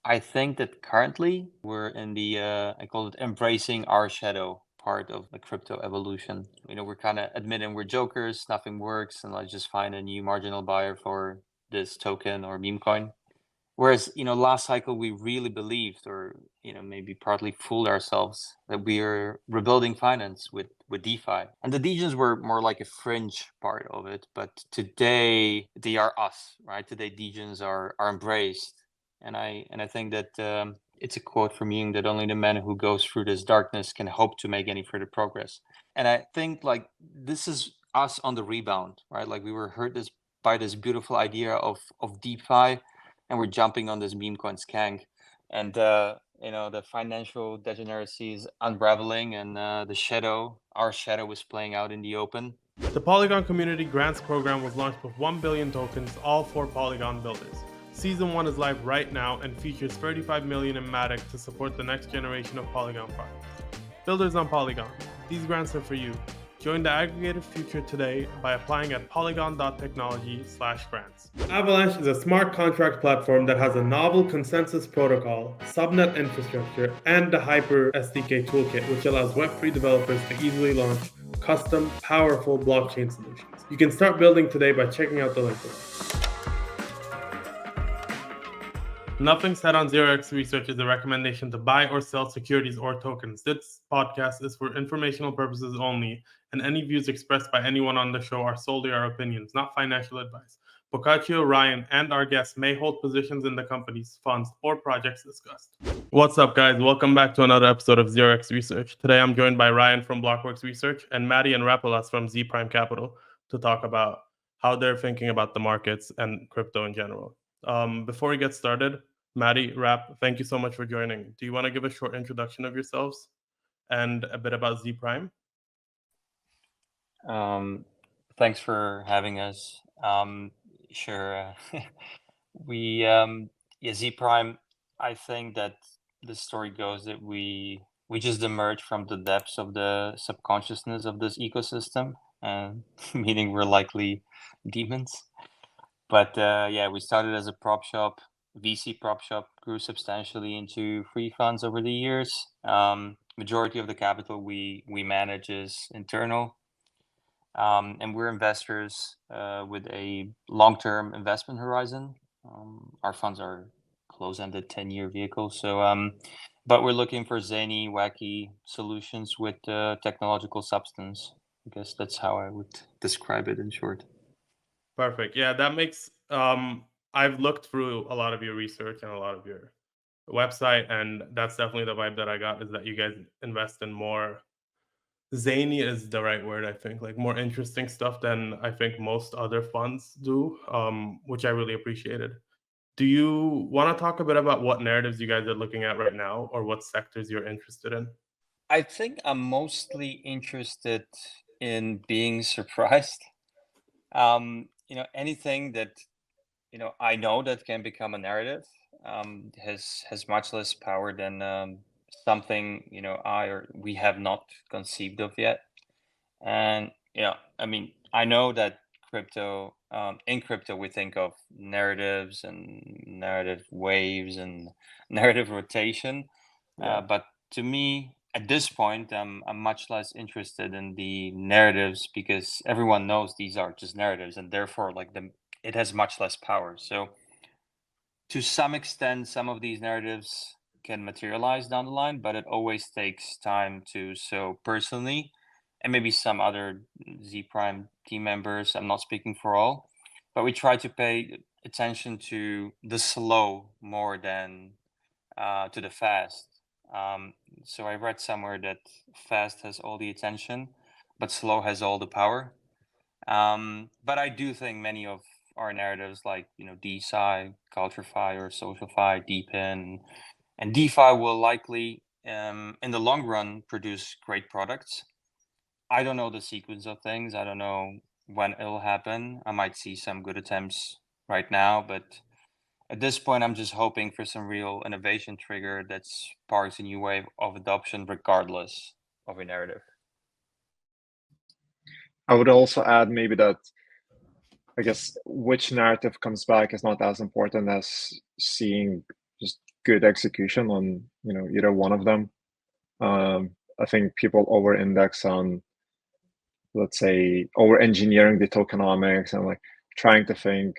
I think that currently we're in the I call it embracing our shadow part of the crypto evolution. We're kind of admitting we're jokers, nothing works, and let's just find a new marginal buyer for this token or meme coin. Whereas, last cycle we really believed, or maybe partly fooled ourselves, that we are rebuilding finance with DeFi, and the degens were more like a fringe part of it. But today they are us, right? Today degens are embraced, and I think that it's a quote from Jung that only the man who goes through this darkness can hope to make any further progress. And I think like this is us on the rebound, right? Like we were hurt by this beautiful idea of DeFi, and we're jumping on this meme coin skank, and the financial degeneracy is unraveling, and our shadow is playing out in the open. The Polygon Community Grants Program was launched with 1 billion tokens, all for Polygon builders. Season 1 is live right now and features 35 million in Matic to support the next generation of Polygon projects. Builders on Polygon, these grants are for you. Join the aggregated future today by applying at polygon.technology/grants. Avalanche is a smart contract platform that has a novel consensus protocol, subnet infrastructure, and the Hyper SDK toolkit, which allows Web3 developers to easily launch custom, powerful blockchain solutions. You can start building today by checking out the link below. Nothing said on 0x Research is a recommendation to buy or sell securities or tokens. This podcast is for informational purposes only, and any views expressed by anyone on the show are solely our opinions, not financial advice. Boccaccio, Ryan, and our guests may hold positions in the companies, funds, or projects discussed. What's up, guys? Welcome back to another episode of 0x Research. Today I'm joined by Ryan from Blockworks Research and Matti and Rapolas from Zee Prime Capital to talk about how they're thinking about the markets and crypto in general. Before we get started, Matti, Rap, thank you so much for joining. Do you want to give a short introduction of yourselves and a bit about Zee Prime? Thanks for having us. Sure. Zee Prime. I think that the story goes that we just emerged from the depths of the subconsciousness of this ecosystem, meaning we're likely demons. But we started as a prop shop, VC prop shop, grew substantially into free funds over the years. Majority of the capital we manage is internal, and we're investors with a long-term investment horizon. Our funds are close-ended 10-year vehicles, but we're looking for zany, wacky solutions with technological substance. I guess that's how I would describe it in short. Perfect. Yeah, that makes I've looked through a lot of your research and a lot of your website, and that's definitely the vibe that I got, is that you guys invest in more zany is the right word, I think, like more interesting stuff than I think most other funds do, which I really appreciated. Do you want to talk a bit about what narratives you guys are looking at right now, or what sectors you're interested in? I think I'm mostly interested in being surprised. Anything that I know that can become a narrative has much less power than something I or we have not conceived of yet. And I know that in crypto we think of narratives and narrative waves and narrative rotation, Yeah. but to me at this point I'm much less interested in the narratives, because everyone knows these are just narratives, and therefore it has much less power. So to some extent some of these narratives can materialize down the line, but it always takes time to. So personally, and maybe some other Zee Prime team members, I'm not speaking for all, but we try to pay attention to the slow more than to the fast. So I read somewhere that fast has all the attention, but slow has all the power. But I do think many of our narratives, like DeSci, CultureFi, or SocialFi, Deepin, and DeFi, will likely, in the long run, produce great products. I don't know the sequence of things. I don't know when it'll happen. I might see some good attempts right now, but at this point, I'm just hoping for some real innovation trigger that sparks a new wave of adoption, regardless of a narrative. I would also add maybe that I guess which narrative comes back is not as important as seeing just good execution on either one of them. I think people over-index on, let's say, over-engineering the tokenomics and like trying to think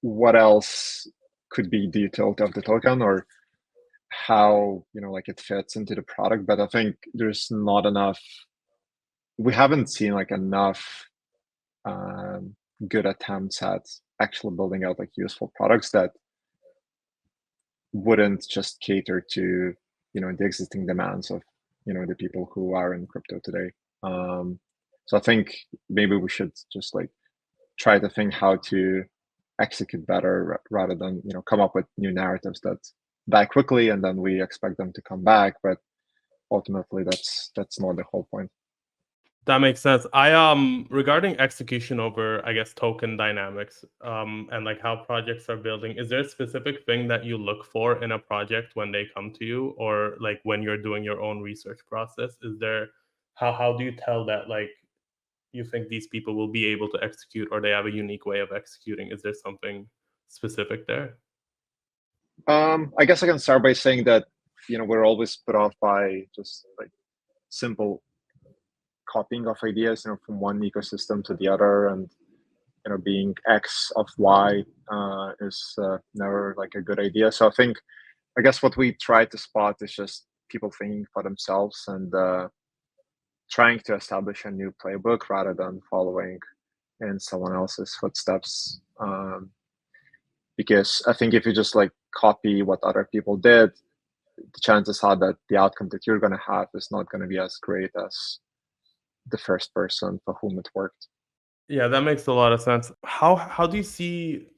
what else could be the utility of the token or how like it fits into the product. But I think there's not enough. We haven't seen like enough good attempts at actually building out like useful products that wouldn't just cater to the existing demands of the people who are in crypto today. So I think maybe we should just like try to think how to execute better rather than come up with new narratives that die quickly and then we expect them to come back. But ultimately, that's not the whole point. That makes sense. I regarding execution over, I guess, token dynamics, and like how projects are building, is there a specific thing that you look for in a project when they come to you, or like when you're doing your own research process? Is there how do you tell that like you think these people will be able to execute or they have a unique way of executing? Is there something specific there? I guess I can start by saying that we're always put off by just like simple copying of ideas from one ecosystem to the other, and being X of Y is never like a good idea. So I guess what we try to spot is just people thinking for themselves and trying to establish a new playbook rather than following in someone else's footsteps. Because I think if you just like copy what other people did, the chances are that the outcome that you're going to have is not going to be as great as the first person for whom it worked. Yeah, that makes a lot of sense. How do you see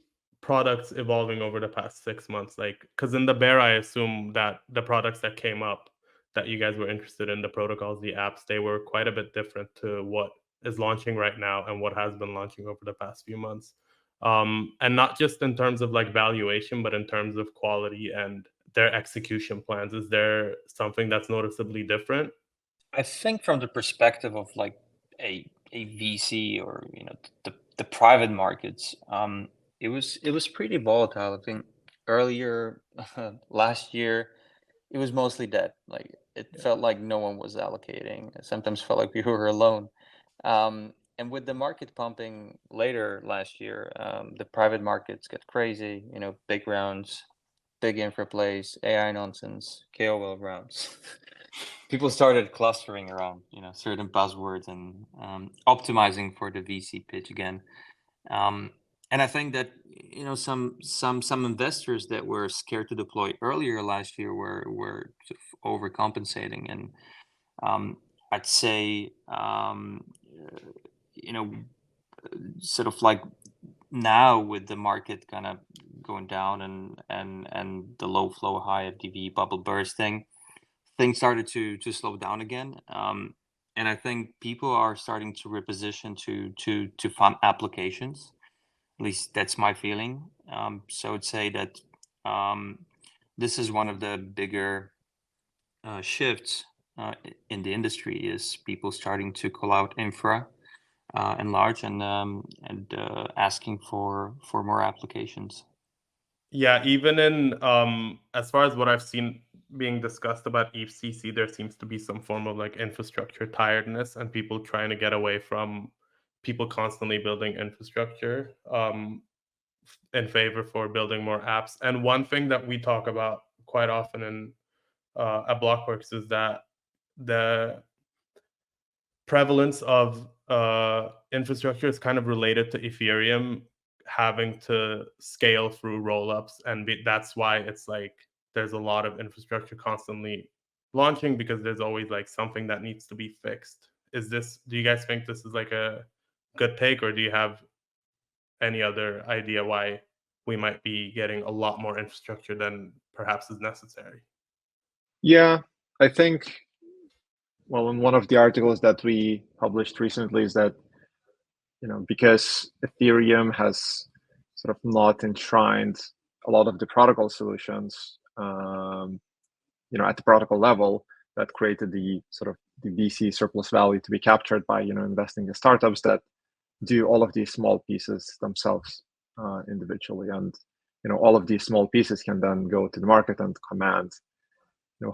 products evolving over the past 6 months? Like, because in the bear, I assume that the products that came up that you guys were interested in, the protocols, the apps, they were quite a bit different to what is launching right now and what has been launching over the past few months. And not just in terms of like valuation, but in terms of quality and their execution plans. Is there something that's noticeably different? I think from the perspective of like a VC or the private markets, it was pretty volatile. I think earlier last year it was mostly dead. Like it felt like no one was allocating. It sometimes felt like we were alone. And with the market pumping later last year, the private markets get crazy. Big rounds, big infra plays, AI nonsense, KOL rounds. People started clustering around certain buzzwords and optimizing for the VC pitch again. And I think that some investors that were scared to deploy earlier last year were sort of overcompensating, and I'd say sort of like now with the market kind of going down and the low flow high FDV bubble bursting, things started to slow down again. And I think people are starting to reposition to fund applications. At least that's my feeling. So I'd say that this is one of the bigger shifts in the industry is people starting to call out infra and large and asking for more applications. Yeah, even in as far as what I've seen being discussed about EFCC, there seems to be some form of like infrastructure tiredness and people trying to get away from people constantly building infrastructure in favor for building more apps. And one thing that we talk about quite often in at Blockworks is that the prevalence of infrastructure is kind of related to Ethereum having to scale through rollups, and that's why it's like there's a lot of infrastructure constantly launching because there's always like something that needs to be fixed. Do you guys think this is like a good take, or do you have any other idea why we might be getting a lot more infrastructure than perhaps is necessary? Yeah, I think, well, in one of the articles that we published recently is that, because Ethereum has sort of not enshrined a lot of the protocol solutions, at the protocol level, that created the sort of the VC surplus value to be captured by, investing in startups that do all of these small pieces themselves individually. And all of these small pieces can then go to the market and command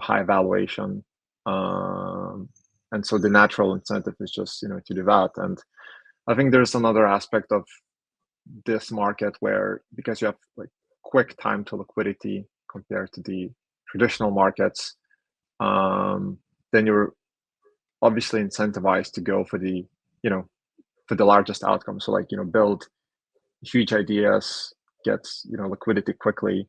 high valuation. And so the natural incentive is just to do that. And I think there's another aspect of this market where, because you have like quick time to liquidity compared to the traditional markets, then you're obviously incentivized to go for the largest outcome. So build huge ideas, get liquidity quickly,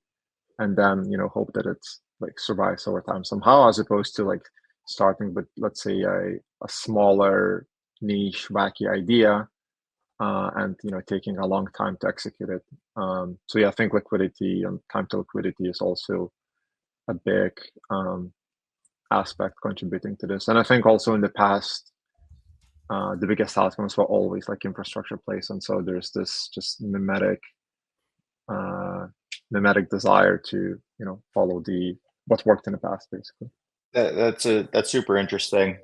and then hope that it's like survives over time somehow, as opposed to like starting with, let's say, a smaller niche wacky idea, and taking a long time to execute it. So yeah, I think liquidity and time to liquidity is also a big aspect contributing to this. And I think also in the past, the biggest outcomes were always like infrastructure plays, and so there's this just mimetic desire to follow what worked in the past, basically. That's super interesting.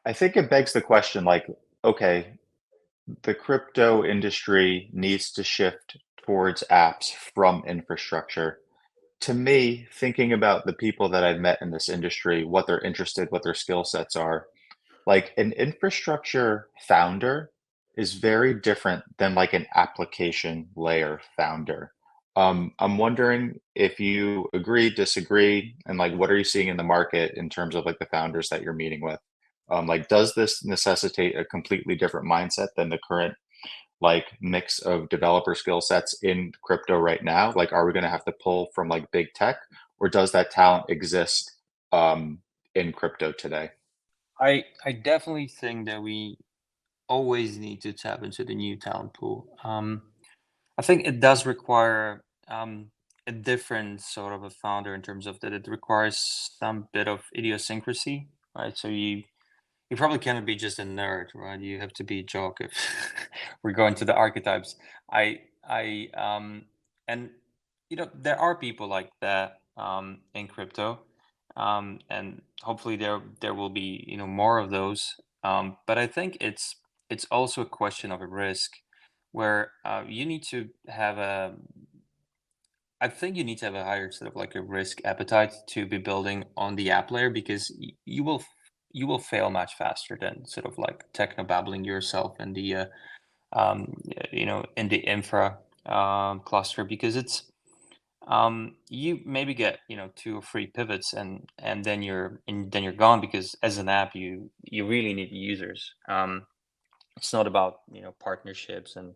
I think it begs the question, like, okay, the crypto industry needs to shift towards apps from infrastructure. To me, thinking about the people that I've met in this industry, what they're interested, what their skill sets are, like an infrastructure founder is very different than like an application layer founder. I'm wondering if you agree, disagree, and like what are you seeing in the market in terms of like the founders that you're meeting with? Like, does this necessitate a completely different mindset than the current like mix of developer skill sets in crypto right now? Like, are we going to have to pull from like big tech, or does that talent exist in crypto today? I definitely think that we always need to tap into the new talent pool. I think it does require a different sort of a founder in terms of that it requires some bit of idiosyncrasy, right? So you probably cannot be just a nerd, right? You have to be a jock if we're going to the archetypes. And there are people like that in crypto, and hopefully there will be more of those. But I think it's also a question of a risk, where you need to have a. I think you need to have a higher sort of like a risk appetite to be building on the app layer, because you will fail much faster than sort of like techno babbling yourself in the in the infra cluster, because it's you maybe get 2 or 3 pivots, and then you're gone, because as an app you really need users. It's not about partnerships and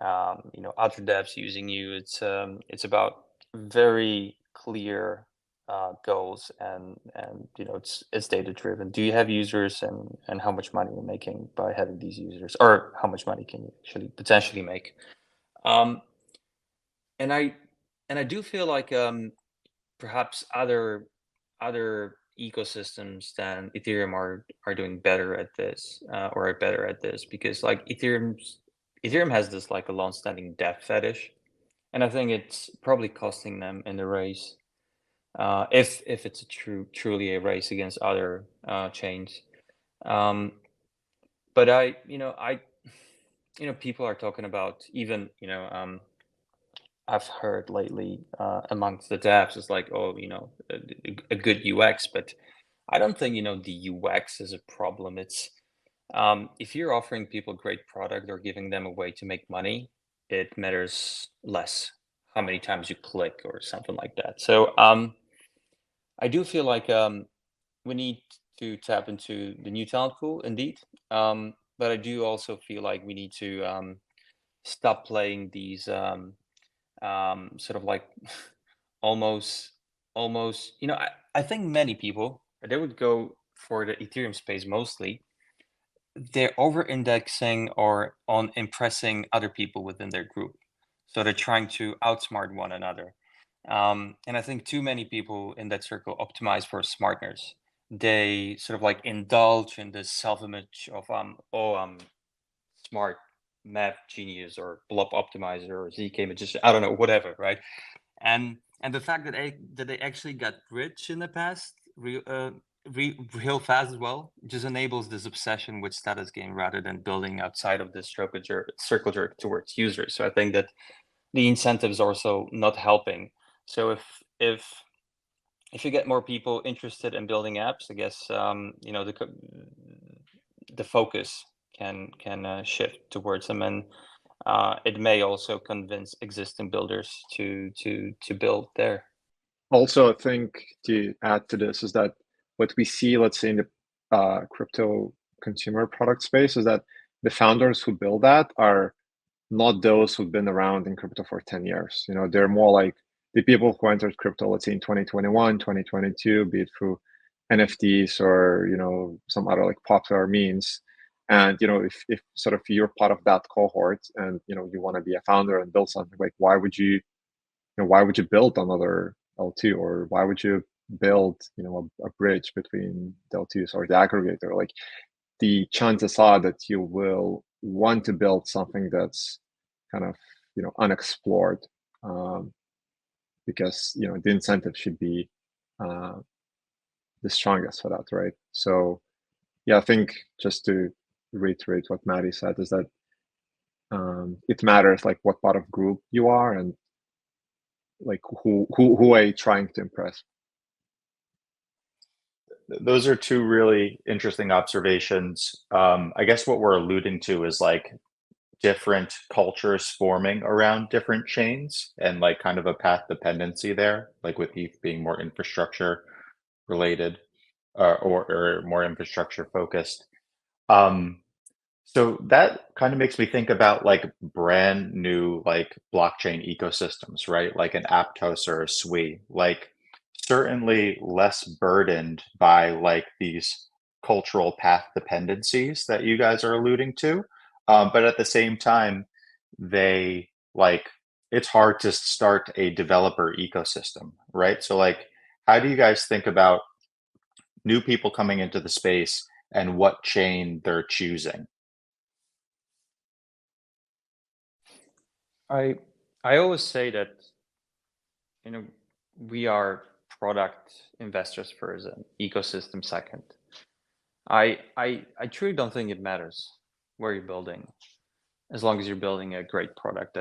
other devs using you. It's about very clear goals, and it's data driven. Do you have users, and how much money you're making by having these users, or how much money can you actually potentially make? And I do feel like perhaps other ecosystems than Ethereum are doing better at this, or are better at this, because like Ethereum has this like a long-standing dev fetish, and I think it's probably costing them in the race, if it's truly a race against other chains. But people are talking about, even I've heard lately amongst the devs, it's like, oh, a good UX, but I don't think the UX is a problem. It's if you're offering people great product or giving them a way to make money, it matters less how many times you click or something like that. So I do feel like we need to tap into the new talent pool, indeed. But I do also feel like we need to stop playing these sort of like almost I think many people, they would go for the Ethereum space mostly. They're over indexing or on impressing other people within their group, so they're trying to outsmart one another. And I think too many people in that circle optimize for smartness. They sort of like indulge in this self-image of oh, I'm smart math genius, or blob optimizer, or ZK magician, I don't know, whatever, right? And the fact that they actually got rich in the past real fast as well, just enables this obsession with status gain rather than building outside of this circle jerk towards users. So I think that the incentives are also not helping. So if you get more people interested in building apps, I guess the focus can shift towards them, and it may also convince existing builders to build there. Also, I think to add to this is that what we see, let's say in the crypto consumer product space, is that the founders who build that are not those who've been around in crypto for 10 years. They're more like the people who entered crypto, let's say in 2021, 2022, be it through NFTs or, some other like popular means. And, if sort of you're part of that cohort and, you want to be a founder and build something, like why would you build another L2, or why would you build, a bridge between the L2s or the aggregator? Like the chances are that you will want to build something that's kind of unexplored, because the incentive should be the strongest for that, right? So yeah, I think just to reiterate what Matti said is that it matters like what part of group you are and like who are you trying to impress. Those are two really interesting observations. I guess what we're alluding to is like different cultures forming around different chains and like kind of a path dependency there, like with ETH being more infrastructure related or more infrastructure focused. So that kind of makes me think about like brand new like blockchain ecosystems, right? Like an Aptos or a Sui, like certainly less burdened by like these cultural path dependencies that you guys are alluding to. But at the same time, they like it's hard to start a developer ecosystem, right? So like, how do you guys think about new people coming into the space and what chain they're choosing? I always say that we are product investors first and ecosystem second. I truly don't think it matters where you're building, as long as you're building a great product.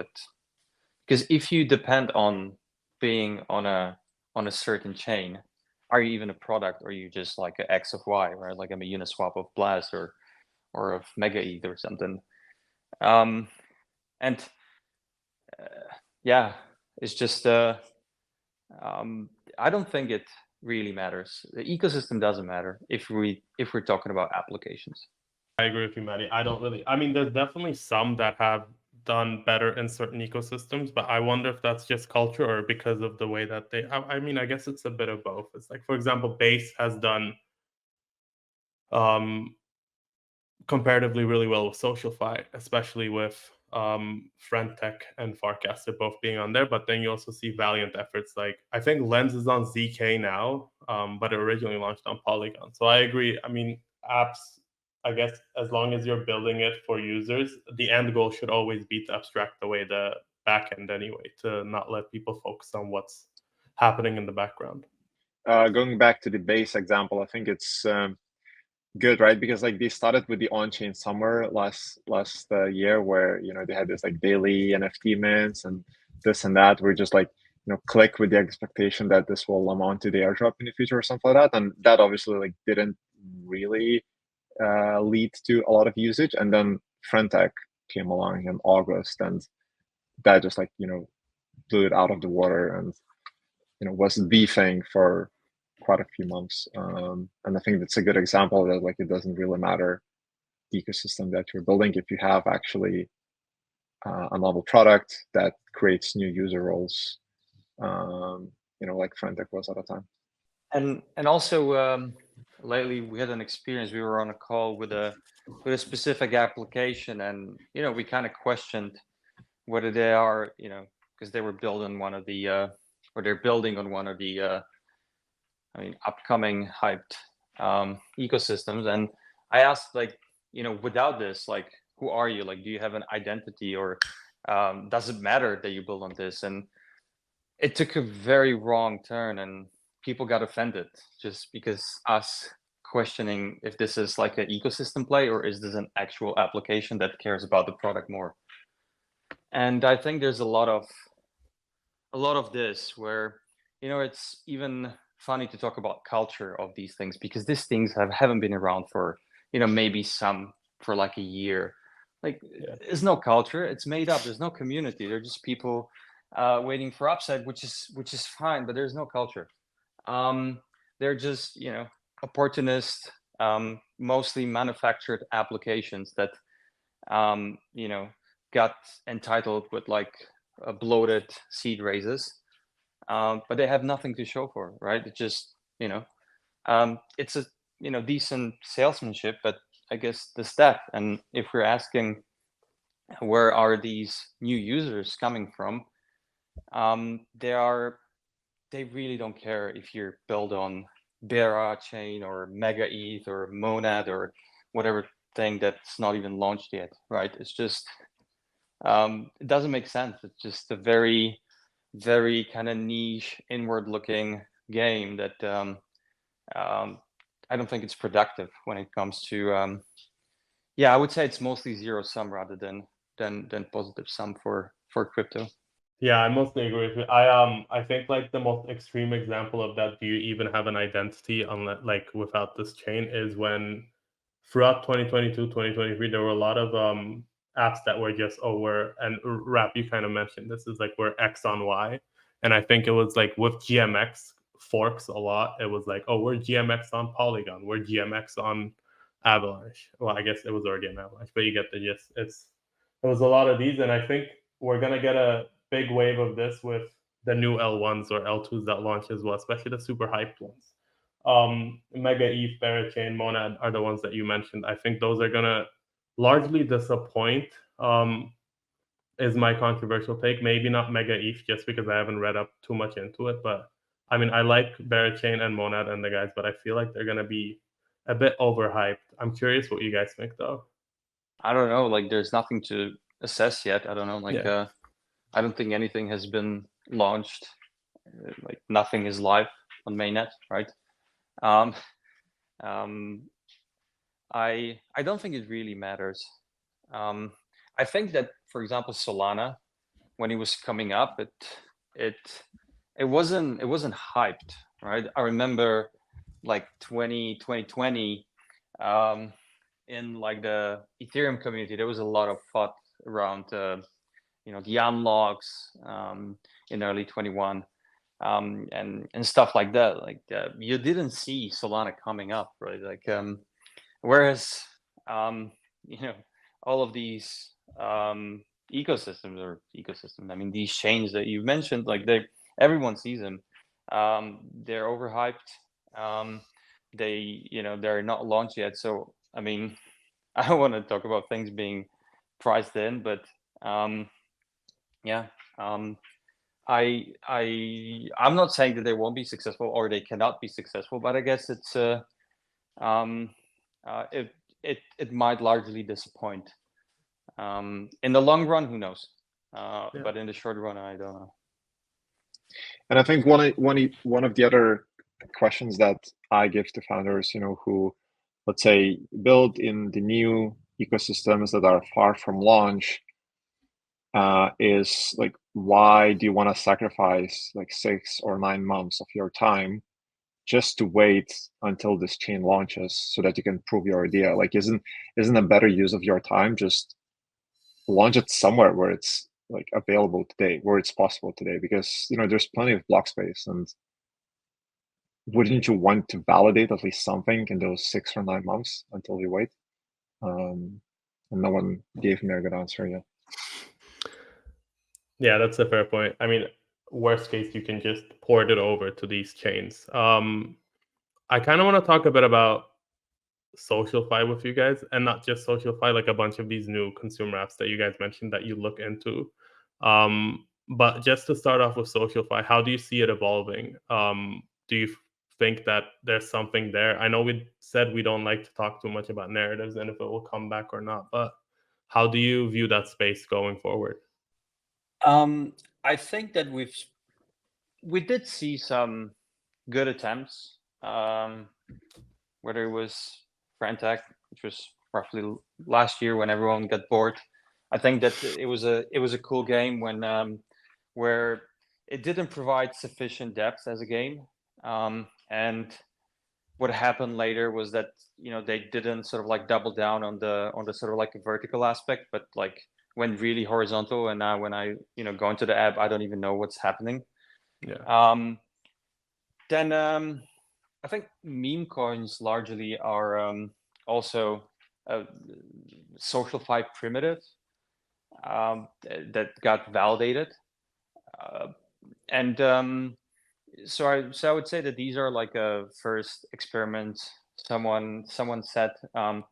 Because if you depend on being on a certain chain, are you even a product, or are you just like an X of Y, right? Like I'm a Uniswap of Blast or of Mega ETH or something. And yeah, it's just I don't think it really matters. The ecosystem doesn't matter if we're talking about applications. I agree with you, Matti. I mean, there's definitely some that have done better in certain ecosystems, but I wonder if that's just culture or because of the way that I mean, I guess it's a bit of both. It's like, for example, Base has done comparatively really well with SocialFi, especially with Friendtech and Farcaster both being on there. But then you also see valiant efforts like, I think Lens is on ZK now, but it originally launched on Polygon. So I agree. I mean, apps, I guess as long as you're building it for users, the end goal should always be to abstract away the backend anyway, to not let people focus on what's happening in the background. Going back to the Base example, I think it's good, right? Because like they started with the on-chain summer last year, where they had this like daily NFT mints and this and that. We're just like click with the expectation that this will amount to the airdrop in the future or something like that, and that obviously like didn't really lead to a lot of usage. And then Friendtech came along in August, and that just like blew it out of the water, and was the thing for quite a few months. And I think that's a good example that like it doesn't really matter the ecosystem that you're building if you have actually a novel product that creates new user roles, like Friendtech was at the time. And also lately we had an experience. We were on a call with a specific application, and we kind of questioned whether they are because they were building one of the or they're building on one of the upcoming hyped ecosystems. And I asked, like, without this, like, who are you? Like, do you have an identity, or does it matter that you build on this? And it took a very wrong turn, and people got offended just because us questioning if this is like an ecosystem play or is this an actual application that cares about the product more. And I think there's a lot of this where, it's even funny to talk about culture of these things, because these things haven't been around for, maybe some for like a year. Like, there's no culture. It's made up. There's no community. They're just people waiting for upside, which is fine, but there's no culture. They're just, opportunist, mostly manufactured applications that, got entitled with like bloated seed raises, but they have nothing to show for, right? It's just, it's a, decent salesmanship, but I guess the step. And if we're asking, where are these new users coming from? They really don't care if you're built on Bear chain or Mega ETH or Monad or whatever thing that's not even launched yet, right? It's just, it doesn't make sense. It's just a very, very kind of niche, inward-looking game that I don't think it's productive when it comes to. I would say it's mostly zero sum rather than positive sum for crypto. Yeah, I mostly agree with you. I think like the most extreme example of that, do you even have an identity like without this chain, is when throughout 2022, 2023, there were a lot of apps that were just, and Rap, you kind of mentioned this, is like we're X on Y. And I think it was like with GMX forks a lot, it was like, we're GMX on Polygon, we're GMX on Avalanche. Well, I guess it was already an Avalanche, but you get the gist. It was a lot of these, and I think we're gonna get a big wave of this with the new L1s or L2s that launch as well, especially the super hyped ones. Mega ETH, Parachain, Monad are the ones that you mentioned. I think those are gonna largely disappoint, is my controversial take. Maybe not Mega ETH, just because I haven't read up too much into it. But I mean, I like Parachain and Monad and the guys, but I feel like they're gonna be a bit overhyped. I'm curious what you guys think, though. I don't know. Like, there's nothing to assess yet. I don't know. Like, I don't think anything has been launched. Like, nothing is live on mainnet, right? I don't think it really matters. I think that, for example, Solana, when it was coming up, it wasn't hyped, right? I remember like 2020, in like the Ethereum community, there was a lot of thought around the unlocks in early 21, and stuff like that. Like, you didn't see Solana coming up, right? Like, whereas all of these ecosystems, I mean, these chains that you mentioned, like, everyone sees them. They're overhyped. They're not launched yet. So, I mean, I don't want to talk about things being priced in, but I'm not saying that they won't be successful or they cannot be successful, but I guess it's it might largely disappoint. In the long run, who knows? But in the short run, I don't know. And I think one of the other questions that I give to founders, who, let's say, build in the new ecosystems that are far from launch, is like, why do you want to sacrifice like 6 or 9 months of your time just to wait until this chain launches so that you can prove your idea? Like, isn't a better use of your time just launch it somewhere where it's like available today, where it's possible today? Because there's plenty of block space, and wouldn't you want to validate at least something in those 6 or 9 months until you wait? And no one gave me a good answer yet. Yeah, that's a fair point. I mean, worst case, you can just port it over to these chains. I kind of want to talk a bit about SocialFi with you guys, and not just SocialFi, like a bunch of these new consumer apps that you guys mentioned that you look into. But just to start off with SocialFi, how do you see it evolving? Do you think that there's something there? I know we said we don't like to talk too much about narratives and if it will come back or not, but how do you view that space going forward? I think that we did see some good attempts. Whether it was Frantech, which was roughly last year when everyone got bored. I think that it was a cool game when where it didn't provide sufficient depth as a game, and what happened later was that they didn't sort of like double down on the sort of like a vertical aspect, but like went really horizontal. And now when I go into the app, I don't even know what's happening. Yeah. Then I think meme coins largely are also a SocialFi primitive that got validated, and so I would say that these are like a first experiment. Someone said, and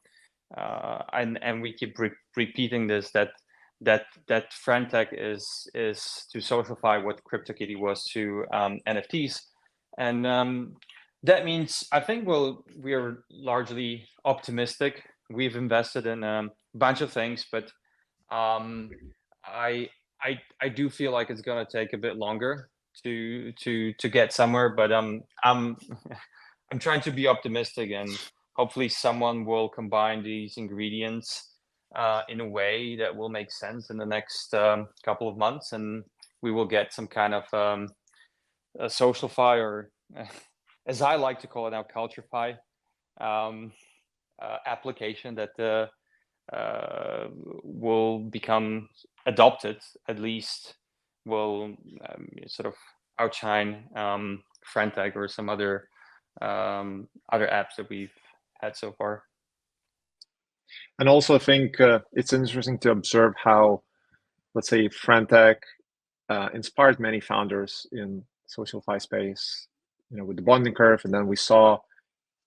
we keep repeating this, that Frantech is to SocialFi what CryptoKitty was to NFTs, and that means I think we are largely optimistic. We've invested in a bunch of things, but I do feel like it's gonna take a bit longer to get somewhere. But I'm trying to be optimistic, and hopefully someone will combine these ingredients in a way that will make sense in the next couple of months, and we will get some kind of a SocialFi, or as I like to call it now, CultureFi application that will become adopted, at least will sort of outshine Frantech or some other apps that we've had so far. And also, I think it's interesting to observe how, let's say, Frantech inspired many founders in SocialFi space, with the bonding curve, and then we saw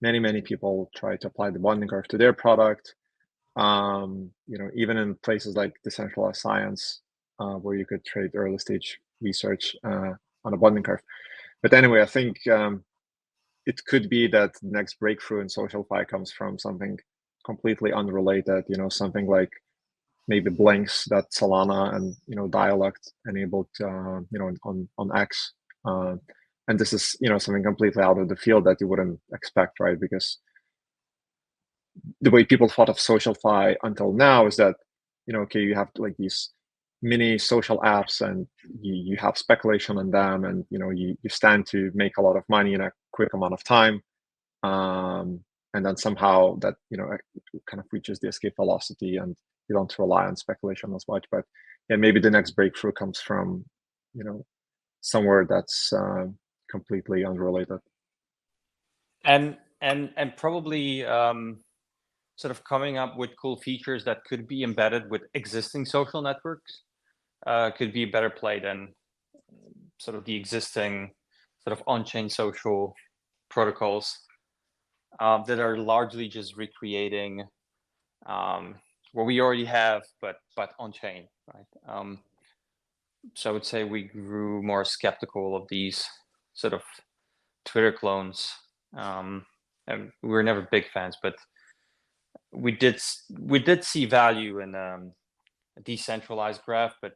many people try to apply the bonding curve to their product. Even in places like decentralized science, where you could trade early stage research on a bonding curve. But anyway, I think it could be that the next breakthrough in SocialFi comes from something completely unrelated, something like maybe blinks that Solana and Dialect enabled on X, and this is something completely out of the field that you wouldn't expect, right? Because the way people thought of SocialFi until now is that okay, you have like these mini social apps, and you have speculation on them, and you stand to make a lot of money in a quick amount of time, and then somehow that kind of reaches the escape velocity, and you don't rely on speculation as much. But yeah, maybe the next breakthrough comes from somewhere that's completely unrelated, and probably sort of coming up with cool features that could be embedded with existing social networks could be a better play than sort of the existing sort of on-chain social protocols that are largely just recreating what we already have, but on-chain, right? So I would say we grew more skeptical of these sort of Twitter clones, and we were never big fans, but we did see value in a decentralized graph, but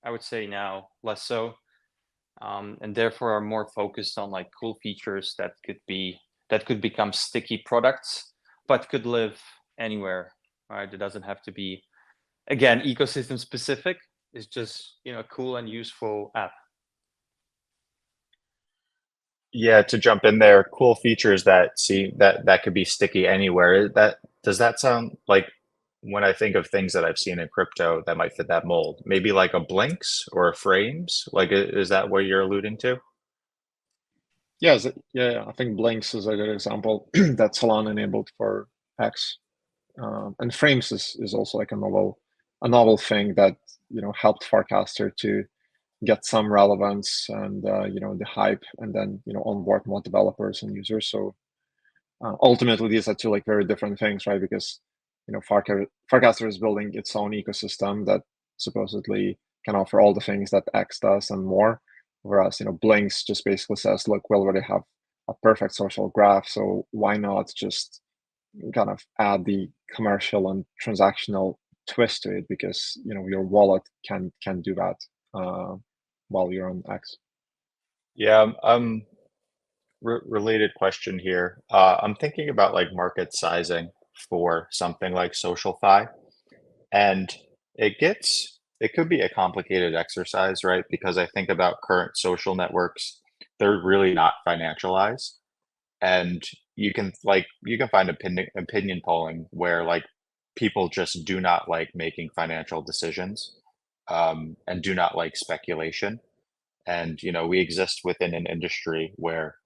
I would say now less so, and therefore are more focused on like cool features that could become sticky products, but could live anywhere, right? It doesn't have to be, again, ecosystem specific. It's just a cool and useful app. Yeah, to jump in there, cool features that could be sticky anywhere. Does that sound like, when I think of things that I've seen in crypto that might fit that mold, maybe like a Blinks or a Frames? Like, is that what you're alluding to? Yeah, I think Blinks is a good example that Solana enabled for X, and Frames is also like a novel thing that helped Farcaster to get some relevance and the hype, and then onboard more developers and users. So ultimately, these are two like very different things, right? Because Farcaster is building its own ecosystem that supposedly can offer all the things that X does and more, whereas Blinks just basically says, look, we already have a perfect social graph, so why not just kind of add the commercial and transactional twist to it, because your wallet can do that while you're on X. Yeah, related question here. I'm thinking about like market sizing for something like SocialFi, and it could be a complicated exercise, right? Because I think about current social networks, they're really not financialized, and you can find opinion polling where like people just do not like making financial decisions, and do not like speculation. And we exist within an industry where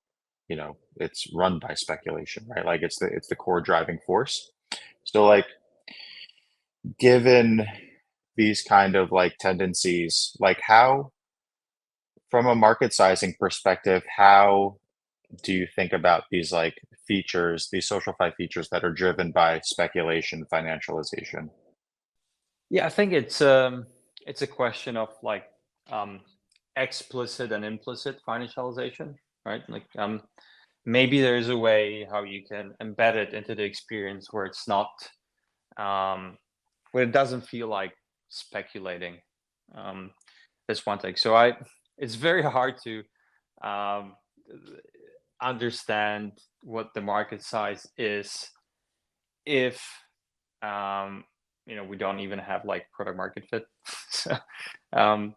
it's run by speculation, right? Like it's the core driving force. So like given these kind of like tendencies, like how, from a market sizing perspective, how do you think about these like features, these SocialFi features that are driven by speculation, financialization? Yeah, I think it's a question of like um, explicit and implicit financialization, right? Like maybe there's a way how you can embed it into the experience where it's not where it doesn't feel like speculating. That's one thing. So it's very hard to um, understand what the market size is if we don't even have like product market fit. So I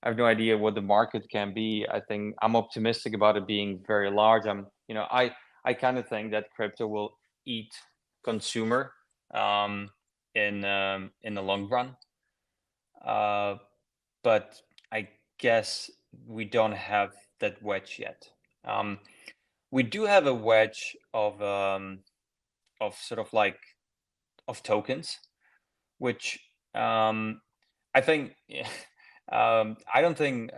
have no idea what the market can be. I think I'm optimistic about it being very large. I kind of think that crypto will eat consumer in the long run. But I guess we don't have that wedge yet. We do have a wedge of sort of like of tokens, which I think I don't think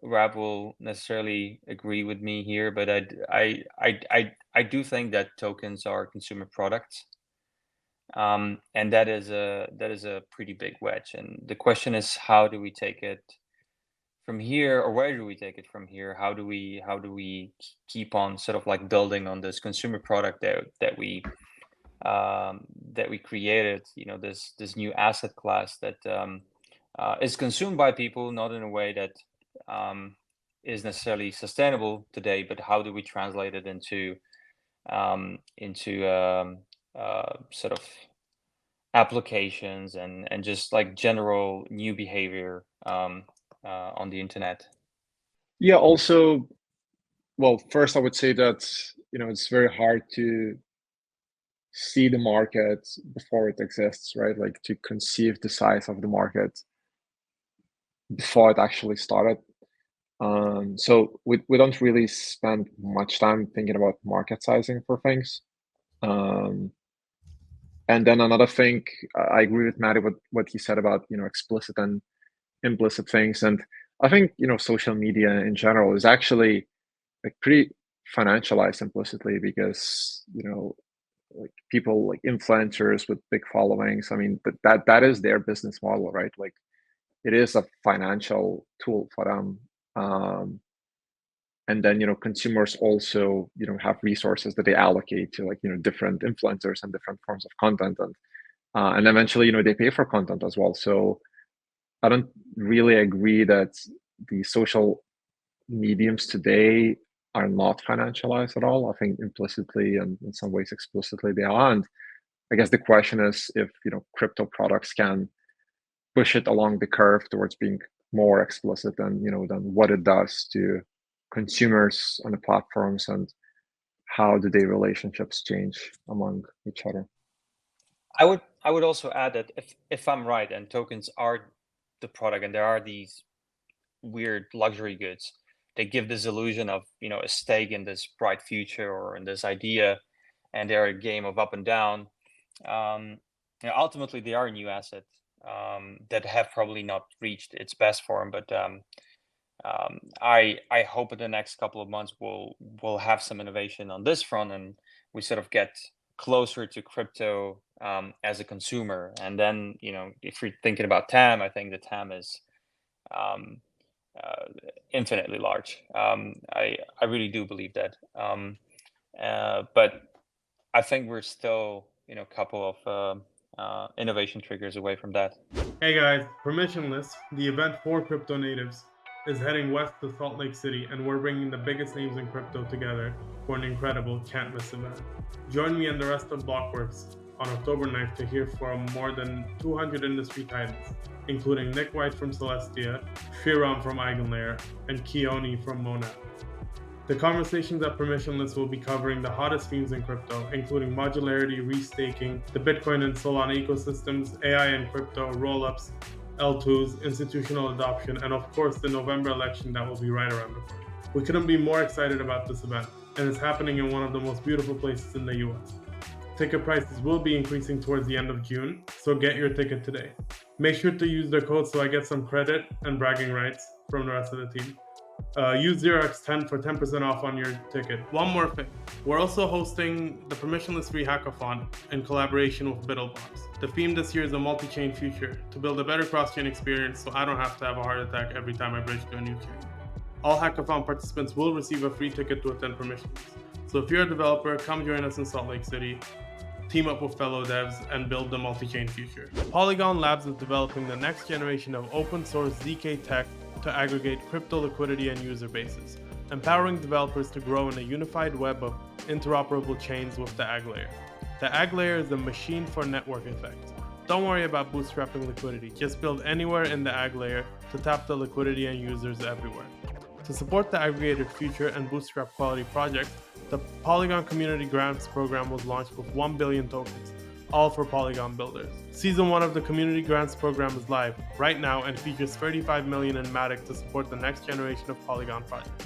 Rab will necessarily agree with me here, but I do think that tokens are consumer products, and that is a pretty big wedge. And the question is, how do we take it from here, or where do we take it from here? How do we keep on sort of like building on this consumer product that we created? This new asset class that is consumed by people, not in a way that is necessarily sustainable today, but how do we translate it into sort of applications and just like general new behavior on the internet? Yeah, also, well, first I would say that it's very hard to see the market before it exists, right? Like to conceive the size of the market before it actually started. So we don't really spend much time thinking about market sizing for things. And then another thing, I agree with Matty with what he said about explicit and implicit things. And I think social media in general is actually like pretty financialized implicitly, because like people like influencers with big followings, I mean that is their business model, right? Like it is a financial tool for them. And then consumers also have resources that they allocate to like different influencers and different forms of content, and eventually they pay for content as well. So I don't really agree that the social mediums today are not financialized at all. I think implicitly and in some ways explicitly they are. And I guess the question is if crypto products can push it along the curve towards being more explicit than what it does to consumers on the platforms, and how do their relationships change among each other. I would also add that if I'm right and tokens are the product and there are these weird luxury goods, they give this illusion of a stake in this bright future or in this idea, and they're a game of up and down. Ultimately they are a new asset that have probably not reached its best form, but I hope in the next couple of months we'll have some innovation on this front, and we sort of get closer to crypto as a consumer. And then if you're thinking about TAM, I think the TAM is infinitely large. I really do believe that. But I think we're still a couple of innovation triggers away from that. Hey guys, Permissionless, the event for crypto natives, is heading west to Salt Lake City, and we're bringing the biggest names in crypto together for an incredible can't-miss event. Join me and the rest of Blockworks on October 9th to hear from more than 200 industry titans, including Nick White from Celestia, Shriram from AggLayer, and Keone from Monad. The conversations at Permissionless will be covering the hottest themes in crypto, including modularity, restaking, the Bitcoin and Solana ecosystems, AI and crypto, rollups, L2s, institutional adoption, and of course the November election that will be right around the corner. We couldn't be more excited about this event, and it's happening in one of the most beautiful places in the US. Ticket prices will be increasing towards the end of June, so get your ticket today. Make sure to use the code so I get some credit and bragging rights from the rest of the team. Use 0x10 for 10% off on your ticket. One more thing. We're also hosting the Permissionless Free Hackathon in collaboration with BiddleBox. The theme this year is a multi-chain future, to build a better cross-chain experience so I don't have to have a heart attack every time I bridge to a new chain. All hackathon participants will receive a free ticket to attend Permissionless. So if you're a developer, come join us in Salt Lake City, team up with fellow devs, and build the multi-chain future. Polygon Labs is developing the next generation of open source ZK tech to aggregate crypto liquidity and user bases, empowering developers to grow in a unified web of interoperable chains with the AggLayer. The AggLayer is a machine for network effects. Don't worry about bootstrapping liquidity, just build anywhere in the AggLayer to tap the liquidity and users everywhere. To support the aggregated future and bootstrap quality projects, the Polygon Community Grants Program was launched with 1 billion tokens, all for Polygon builders. Season 1 of the Community Grants Program is live right now and features 35 million in Matic to support the next generation of Polygon projects.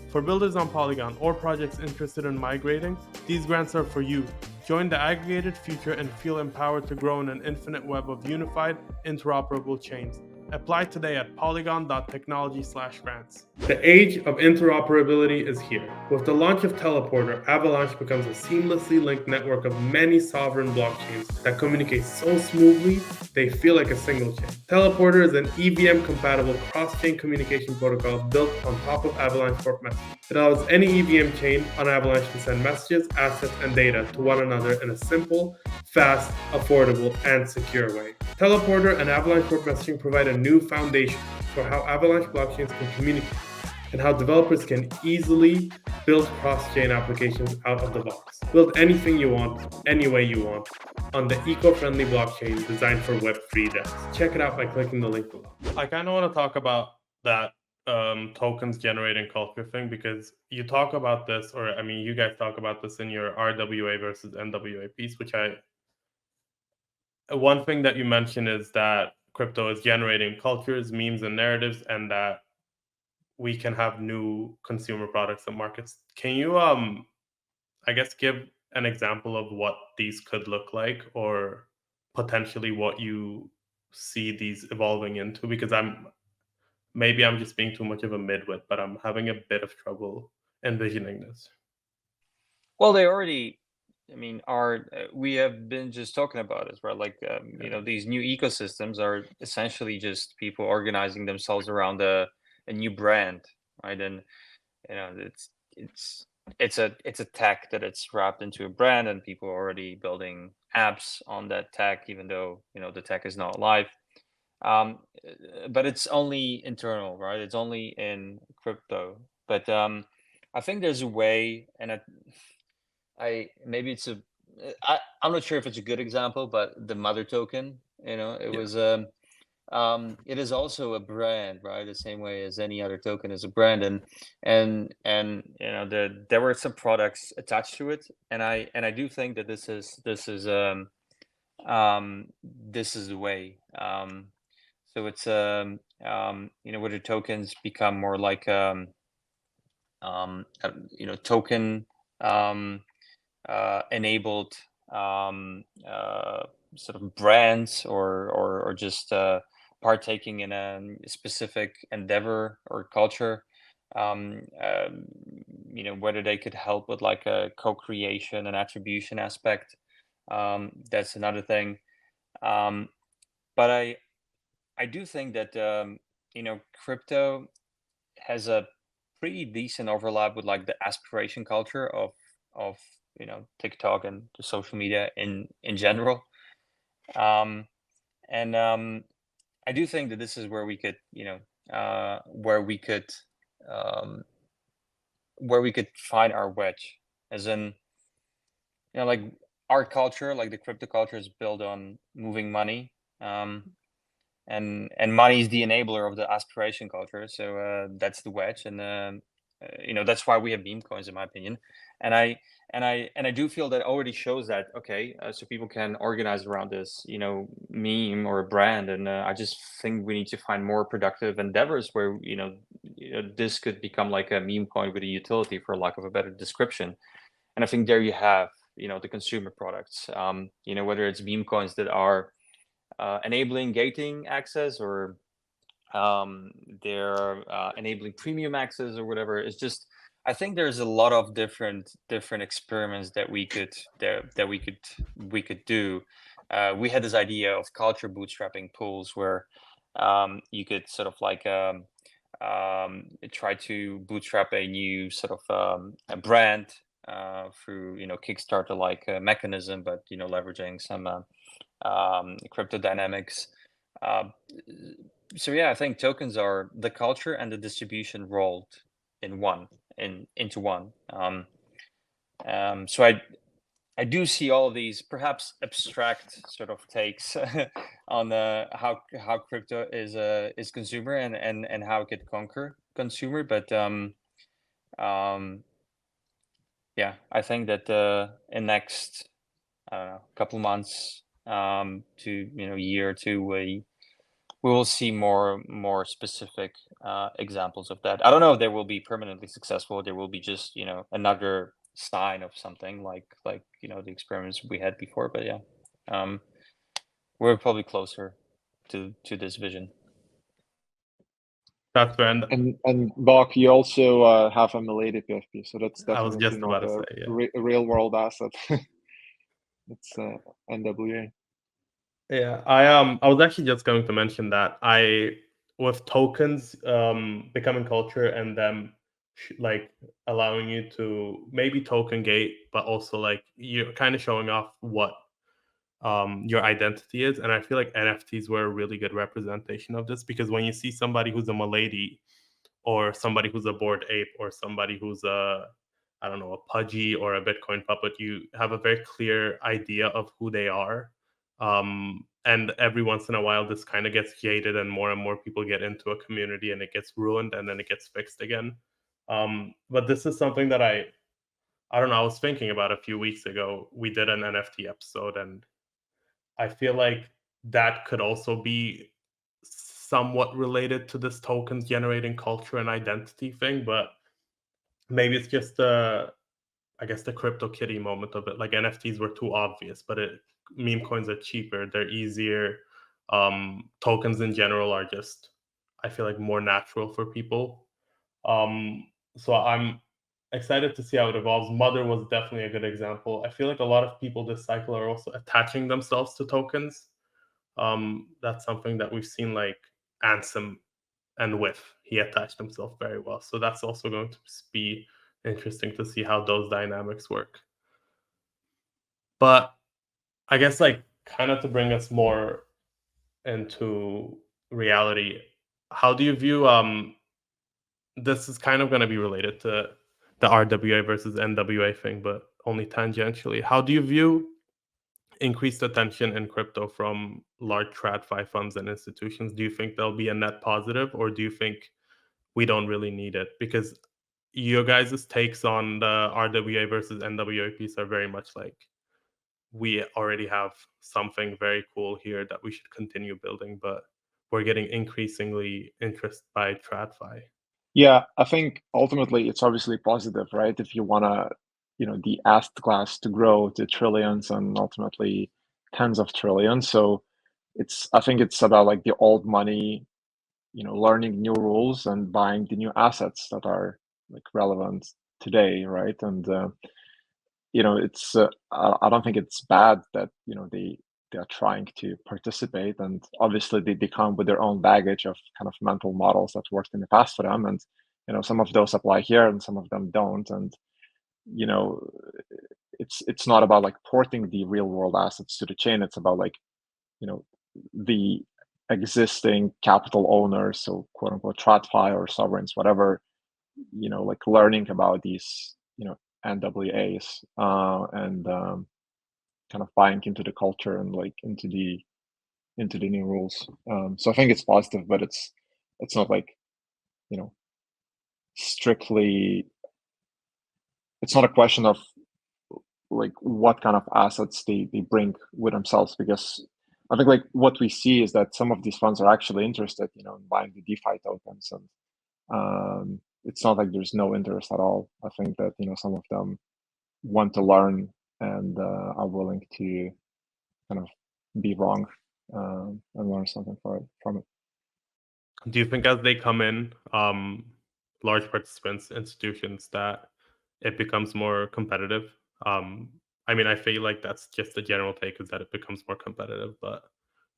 For builders on Polygon or projects interested in migrating, these grants are for you. Join the aggregated future and feel empowered to grow in an infinite web of unified, interoperable chains. Apply today at polygon.technology/grants. The age of interoperability is here. With the launch of Teleporter, Avalanche becomes a seamlessly linked network of many sovereign blockchains that communicate so smoothly they feel like a single chain. Teleporter is an EVM-compatible cross-chain communication protocol built on top of Avalanche Port Messaging. It allows any EVM chain on Avalanche to send messages, assets, and data to one another in a simple, fast, affordable, and secure way. Teleporter and Avalanche Port Messaging provide a new foundation for how Avalanche blockchains can communicate and how developers can easily build cross-chain applications out of the box. Build anything you want, any way you want, on the eco-friendly blockchain designed for Web3 devs. Check it out by clicking the link below. I kind of want to talk about that tokens generating culture thing, because you talk about this, or I mean, you guys talk about this in your RWA versus NWA piece, which one thing that you mentioned is that crypto is generating cultures, memes, and narratives, and that we can have new consumer products and markets. Can you, I guess, give an example of what these could look like, or potentially what you see these evolving into? Because maybe I'm just being too much of a midwit, but I'm having a bit of trouble envisioning this. Well, they already, I mean, we have been just talking about it, right? Like, you know, these new ecosystems are essentially just people organizing themselves around a new brand, right? And you know, it's a tech that it's wrapped into a brand, and people are already building apps on that tech, even though, you know, the tech is not live. But it's only internal, right? It's only in crypto. But I think there's a way, and maybe it's I'm not sure if it's a good example, but the mother token, you know, it was it is also a brand, right? The same way as any other token is a brand, and you know, there were some products attached to it, and I do think that this is the way. So it's you know, where the tokens become more like you know, token enabled sort of brands, or just partaking in a specific endeavor or culture. You know, whether they could help with like a co-creation and attribution aspect, that's another thing. But I do think that you know, crypto has a pretty decent overlap with like the aspiration culture of you know, TikTok and the social media in general. And I do think that this is where we could, you know, where we could find our wedge, as in, like our culture, like the crypto culture, is built on moving money, and money is the enabler of the aspiration culture. So that's the wedge, and that's why we have meme coins, in my opinion. And I do feel that already shows that, okay, so people can organize around this, meme or a brand, and I just think we need to find more productive endeavors where this could become like a meme coin with a utility, for lack of a better description. And I think there you have the consumer products, whether it's meme coins that are enabling gating access, or they're enabling premium access, or whatever. It's just, I think there's a lot of different experiments that we could do. We had this idea of culture bootstrapping pools, where you could sort of like try to bootstrap a new sort of a brand through Kickstarter like mechanism, but leveraging some crypto dynamics. So yeah, I think tokens are the culture and the distribution rolled into one. So I do see all of these perhaps abstract sort of takes on how crypto is consumer, and how it could conquer consumer, but yeah, I think that in next couple months to year or two, we will see more specific examples of that. I don't know if they will be permanently successful, or there will be just another sign of something like the experiments we had before. But yeah, we're probably closer to this vision. That's fair. And Bach, you also have a Milady PFP, so that's I was definitely just not about to a say, yeah. real world asset. It's NWA. Yeah, I was actually just going to mention that with tokens becoming culture, and them like allowing you to maybe token gate, but also like you're kind of showing off what your identity is. And I feel like NFTs were a really good representation of this, because when you see somebody who's a Milady, or somebody who's a Bored Ape, or somebody who's I don't know, a Pudgy or a Bitcoin puppet, you have a very clear idea of who they are. And every once in a while, this kind of gets jaded, and more people get into a community, and it gets ruined, and then it gets fixed again. But this is something that I don't know, I was thinking about a few weeks ago. We did an NFT episode, and I feel like that could also be somewhat related to this tokens generating culture and identity thing, but maybe it's just I guess the crypto kitty moment of it. Like, NFTs were too obvious, but meme coins are cheaper, they're easier. Tokens in general are just, I feel like, more natural for people. So I'm excited to see how it evolves. Mother was definitely a good example. I feel like a lot of people this cycle are also attaching themselves to tokens. That's something that we've seen, like Ansem and With. He attached himself very well. So that's also going to be interesting to see how those dynamics work. But I guess, like, kind of to bring us more into reality, how do you view this is kind of going to be related to the RWA versus NWA thing, but only tangentially. How do you view increased attention in crypto from large TradFi funds and institutions? Do you think there'll be a net positive, or do you think we don't really need it? Because your guys' takes on the RWA versus NWA piece are very much like, we already have something very cool here that we should continue building, but we're getting increasingly interest by TradFi. Yeah, I think ultimately it's obviously positive, right? If you want to, the asset class to grow to trillions and ultimately tens of trillions. So I think it's about like the old money, learning new rules and buying the new assets that are like relevant today, right? And it's I don't think it's bad that they are trying to participate, and obviously they come with their own baggage of kind of mental models that worked in the past for them, and some of those apply here and some of them don't, and you know it's not about like porting the real world assets to the chain. It's about like the existing capital owners, so quote unquote TradFi or sovereigns, whatever, like learning about these, NWAs and kind of buying into the culture and like into the new rules. So I think it's positive, but it's not like, strictly. It's not a question of like what kind of assets they bring with themselves, because I think like what we see is that some of these funds are actually interested, in buying the DeFi tokens, and it's not like there's no interest at all. I think that some of them want to learn and are willing to kind of be wrong and learn something from it. Do you think as they come in, large participants, institutions, that it becomes more competitive? I mean, I feel like that's just the general take, is that it becomes more competitive, but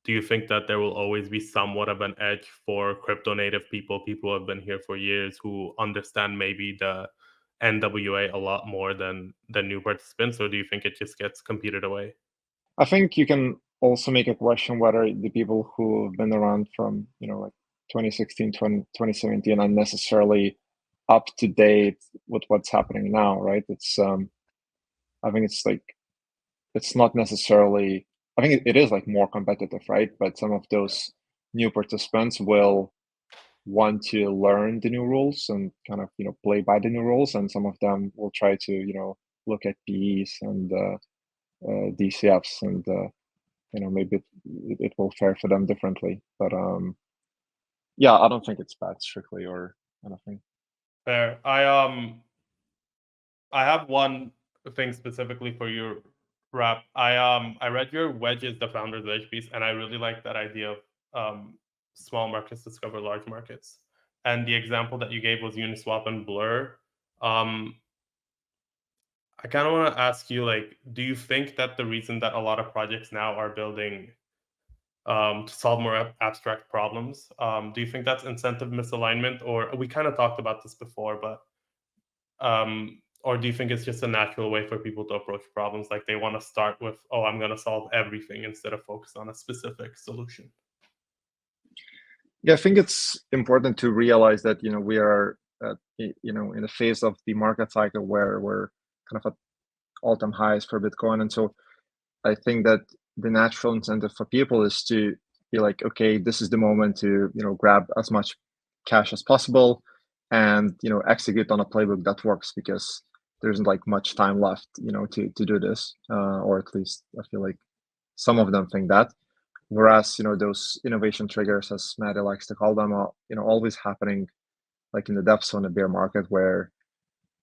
do you think that there will always be somewhat of an edge for crypto native people who have been here for years, who understand maybe the NWA a lot more than new participants, or do you think it just gets competed away? I think you can also make a question whether the people who have been around from, like 2016, 2017 are necessarily up to date with what's happening now, right? It's, I think it's like, it's not necessarily, I think it is like more competitive, right? But some of those new participants will want to learn the new rules and kind of, play by the new rules. And some of them will try to, look at PEs and DCFs and, maybe it will fare for them differently. But yeah, I don't think it's bad strictly or anything. Fair. I have one thing specifically for your wrap. I read your Wedge is the founder's edge piece, and I really like that idea of small markets discover large markets. And the example that you gave was Uniswap and Blur. I kind of want to ask you, like, do you think that the reason that a lot of projects now are building to solve more abstract problems, do you think that's incentive misalignment? Or we kind of talked about this before, but or do you think it's just a natural way for people to approach problems? Like they want to start with, oh, I'm going to solve everything instead of focus on a specific solution. Yeah, I think it's important to realize that, we are, in a phase of the market cycle where we're kind of at all-time highs for Bitcoin. And so I think that the natural incentive for people is to be like, okay, this is the moment to, grab as much cash as possible and, execute on a playbook that works, because there isn't like much time left, to do this, or at least I feel like some of them think that. Whereas, those innovation triggers, as Matti likes to call them, are, always happening like in the depths of the bear market, where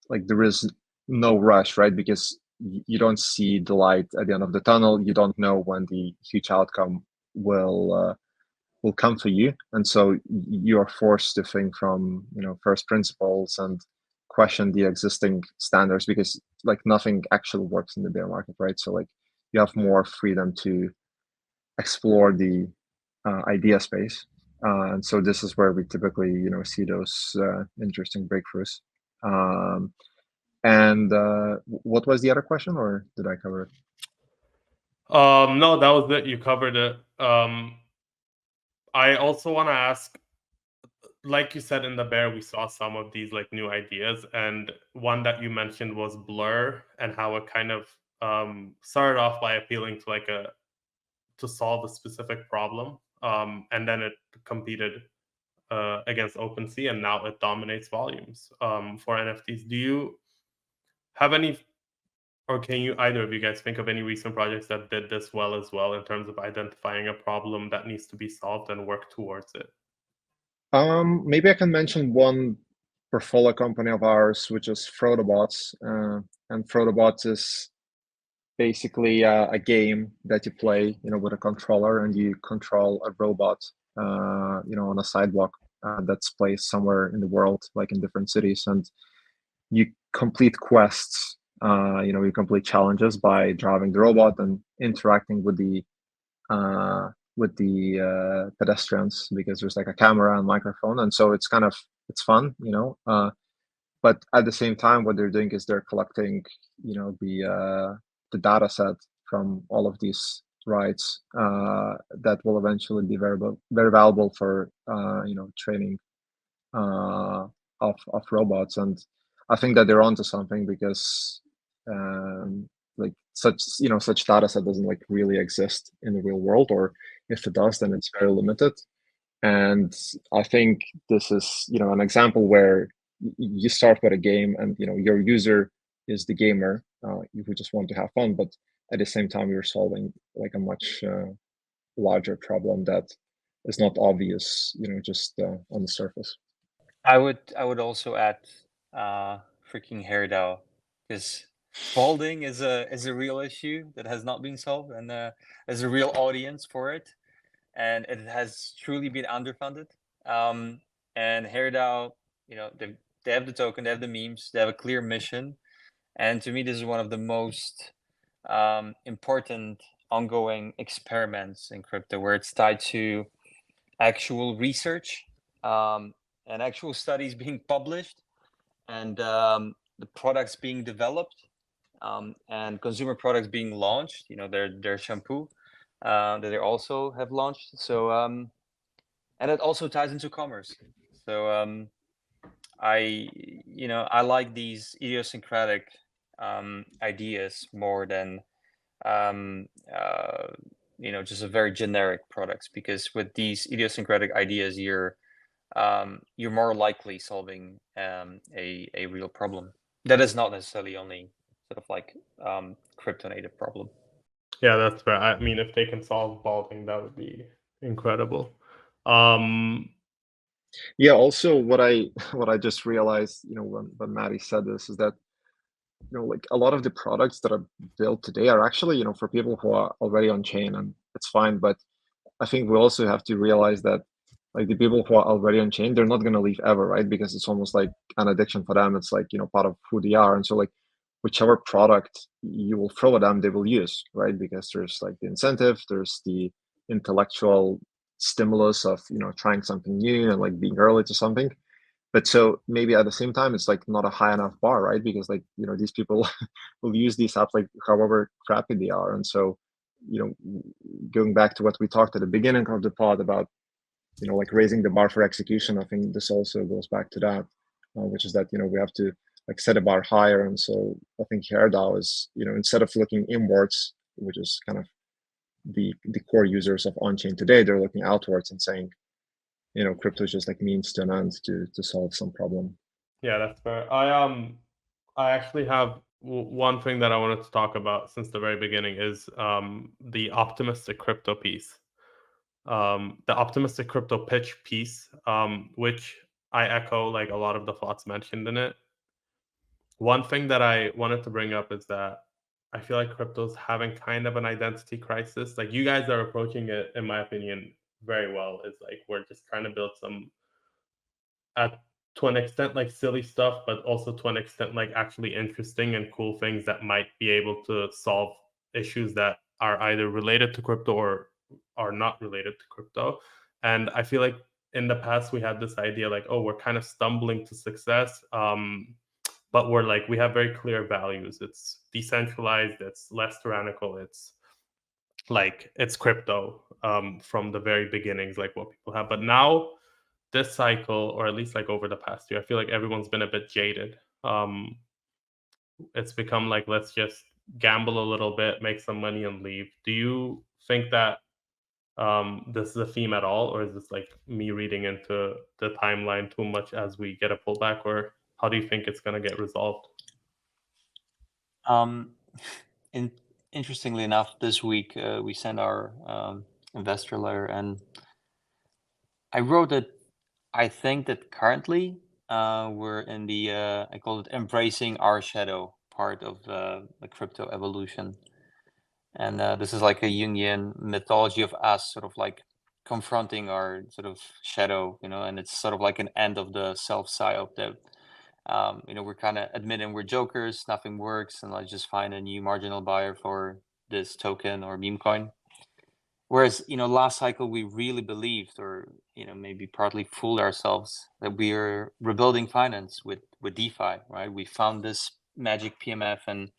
like there is no rush, right? Because you don't see the light at the end of the tunnel. You don't know when the huge outcome will come for you, and so you are forced to think from first principles and question the existing standards, because like nothing actually works in the bear market, right? So like you have more freedom to explore the idea space, and so this is where we typically see those interesting breakthroughs. And what was the other question, or did I cover it? No, that was it. You covered it. I also want to ask, like you said, in the bear, we saw some of these like new ideas, and one that you mentioned was Blur, and how it kind of started off by appealing to like to solve a specific problem, and then it competed against OpenSea, and now it dominates volumes for NFTs. Do you have any, or can you, either of you guys, think of any recent projects that did this well as well, in terms of identifying a problem that needs to be solved and work towards it? Maybe I can mention one portfolio company of ours, which is Frodobots. And Frodobots is basically a game that you play, with a controller, and you control a robot, on a sidewalk that's placed somewhere in the world, like in different cities, and you complete quests. You complete challenges by driving the robot and interacting with the pedestrians, because there's like a camera and microphone, and so it's fun, but at the same time, what they're doing is they're collecting, the data set from all of these rights that will eventually be very valuable for training of robots. And I think that they're onto something, because like such data set doesn't like really exist in the real world, or if it does, then it's very limited. And I think this is an example where you start with a game, and your user is the gamer who just want to have fun, but at the same time you're solving like a much larger problem that is not obvious just on the surface. I would also add freaking hair DAO, because balding is a real issue that has not been solved, and there's a real audience for it, and it has truly been underfunded. And hair DAO, they have the token, they have the memes, they have a clear mission, and to me this is one of the most important ongoing experiments in crypto, where it's tied to actual research and actual studies being published, and the products being developed, and consumer products being launched. Their shampoo that they also have launched. So and it also ties into commerce. So I like these idiosyncratic ideas more than just a very generic products, because with these idiosyncratic ideas you're more likely solving a real problem that is not necessarily only sort of like crypto native problem. Yeah, that's fair. I mean, if they can solve balding, that would be incredible. Yeah. Also, what I just realized, when Matti said this, is that like a lot of the products that are built today are actually for people who are already on chain, and it's fine. But I think we also have to realize that like the people who are already on chain, they're not going to leave ever, right? Because it's almost like an addiction for them. It's like part of who they are, and so like whichever product you will throw at them, they will use, right? Because there's like the incentive, there's the intellectual stimulus of trying something new and like being early to something. But so maybe at the same time, it's like not a high enough bar, right? Because like these people will use these apps like however crappy they are. And so going back to what we talked at the beginning of the pod about like raising the bar for execution, I think this also goes back to that, which is that we have to like set a bar higher. And so I think HairDAO is instead of looking inwards, which is kind of the core users of on-chain today, they're looking outwards and saying crypto is just like means to an end to solve some problem. Yeah, that's fair. I actually have one thing that I wanted to talk about since the very beginning is the optimistic crypto piece. The optimistic crypto pitch piece, which I echo like a lot of the thoughts mentioned in it. One thing that I wanted to bring up is that I feel like crypto's having kind of an identity crisis. Like you guys are approaching it, in my opinion, very well. It's like we're just trying to build some, to an extent, like silly stuff, but also to an extent, like actually interesting and cool things that might be able to solve issues that are either related to crypto or are not related to crypto. And I feel like in the past we had this idea like, oh, we're kind of stumbling to success. But we're like, we have very clear values. It's decentralized, it's less tyrannical, it's like it's crypto from the very beginnings, like what people have. But now this cycle, or at least like over the past year, I feel like everyone's been a bit jaded. It's become like, let's just gamble a little bit, make some money and leave. Do you think that this is a theme at all, or is this like me reading into the timeline too much as we get a pullback, or how do you think it's going to get resolved? Interestingly enough, this week we sent our investor letter, and I wrote that I think that currently we're in the I call it embracing our shadow part of the crypto evolution. And this is like a Jungian mythology of us sort of like confronting our sort of shadow, and it's sort of like an end of the self-psyop that, we're kind of admitting we're jokers, nothing works, and let's just find a new marginal buyer for this token or meme coin. Whereas, last cycle we really believed, or, maybe partly fooled ourselves, that we are rebuilding finance with DeFi, right? We found this magic PMF, and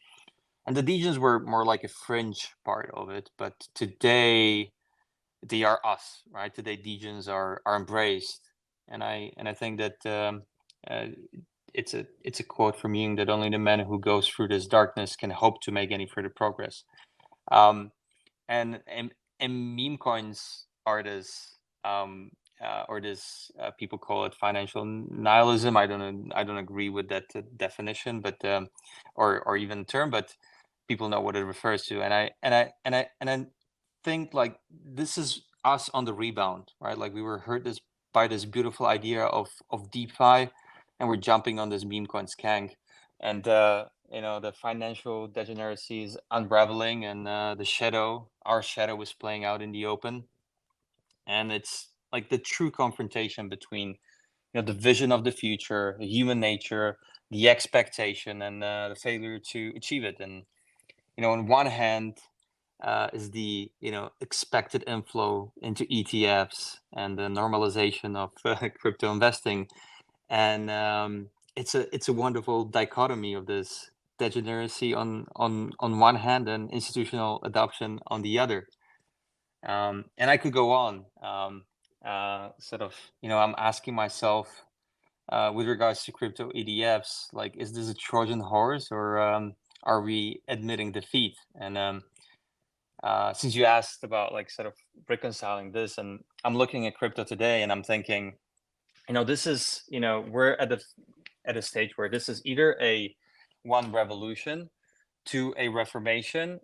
And the degens were more like a fringe part of it, but today they are us, right? Today degens are embraced, and I think that it's a quote from Jung that only the man who goes through this darkness can hope to make any further progress. And meme coins are this or this people call it financial nihilism. I don't agree with that definition, but or even term, but people know what it refers to. And I think like this is us on the rebound, right? Like we were hurt by this beautiful idea of DeFi, and we're jumping on this meme coin skank, and the financial degeneracy is unraveling, and our shadow is playing out in the open, and it's like the true confrontation between the vision of the future, the human nature, the expectation, and the failure to achieve it. And on one hand is the expected inflow into ETFs and the normalization of crypto investing, and it's a wonderful dichotomy of this degeneracy on one hand and institutional adoption on the other. And I could go on. I'm asking myself with regards to crypto ETFs, like, is this a Trojan horse, or are we admitting defeat? And since you asked about like sort of reconciling this, and I'm looking at crypto today, and I'm thinking, this is, we're at a stage where this is either a one revolution to a reformation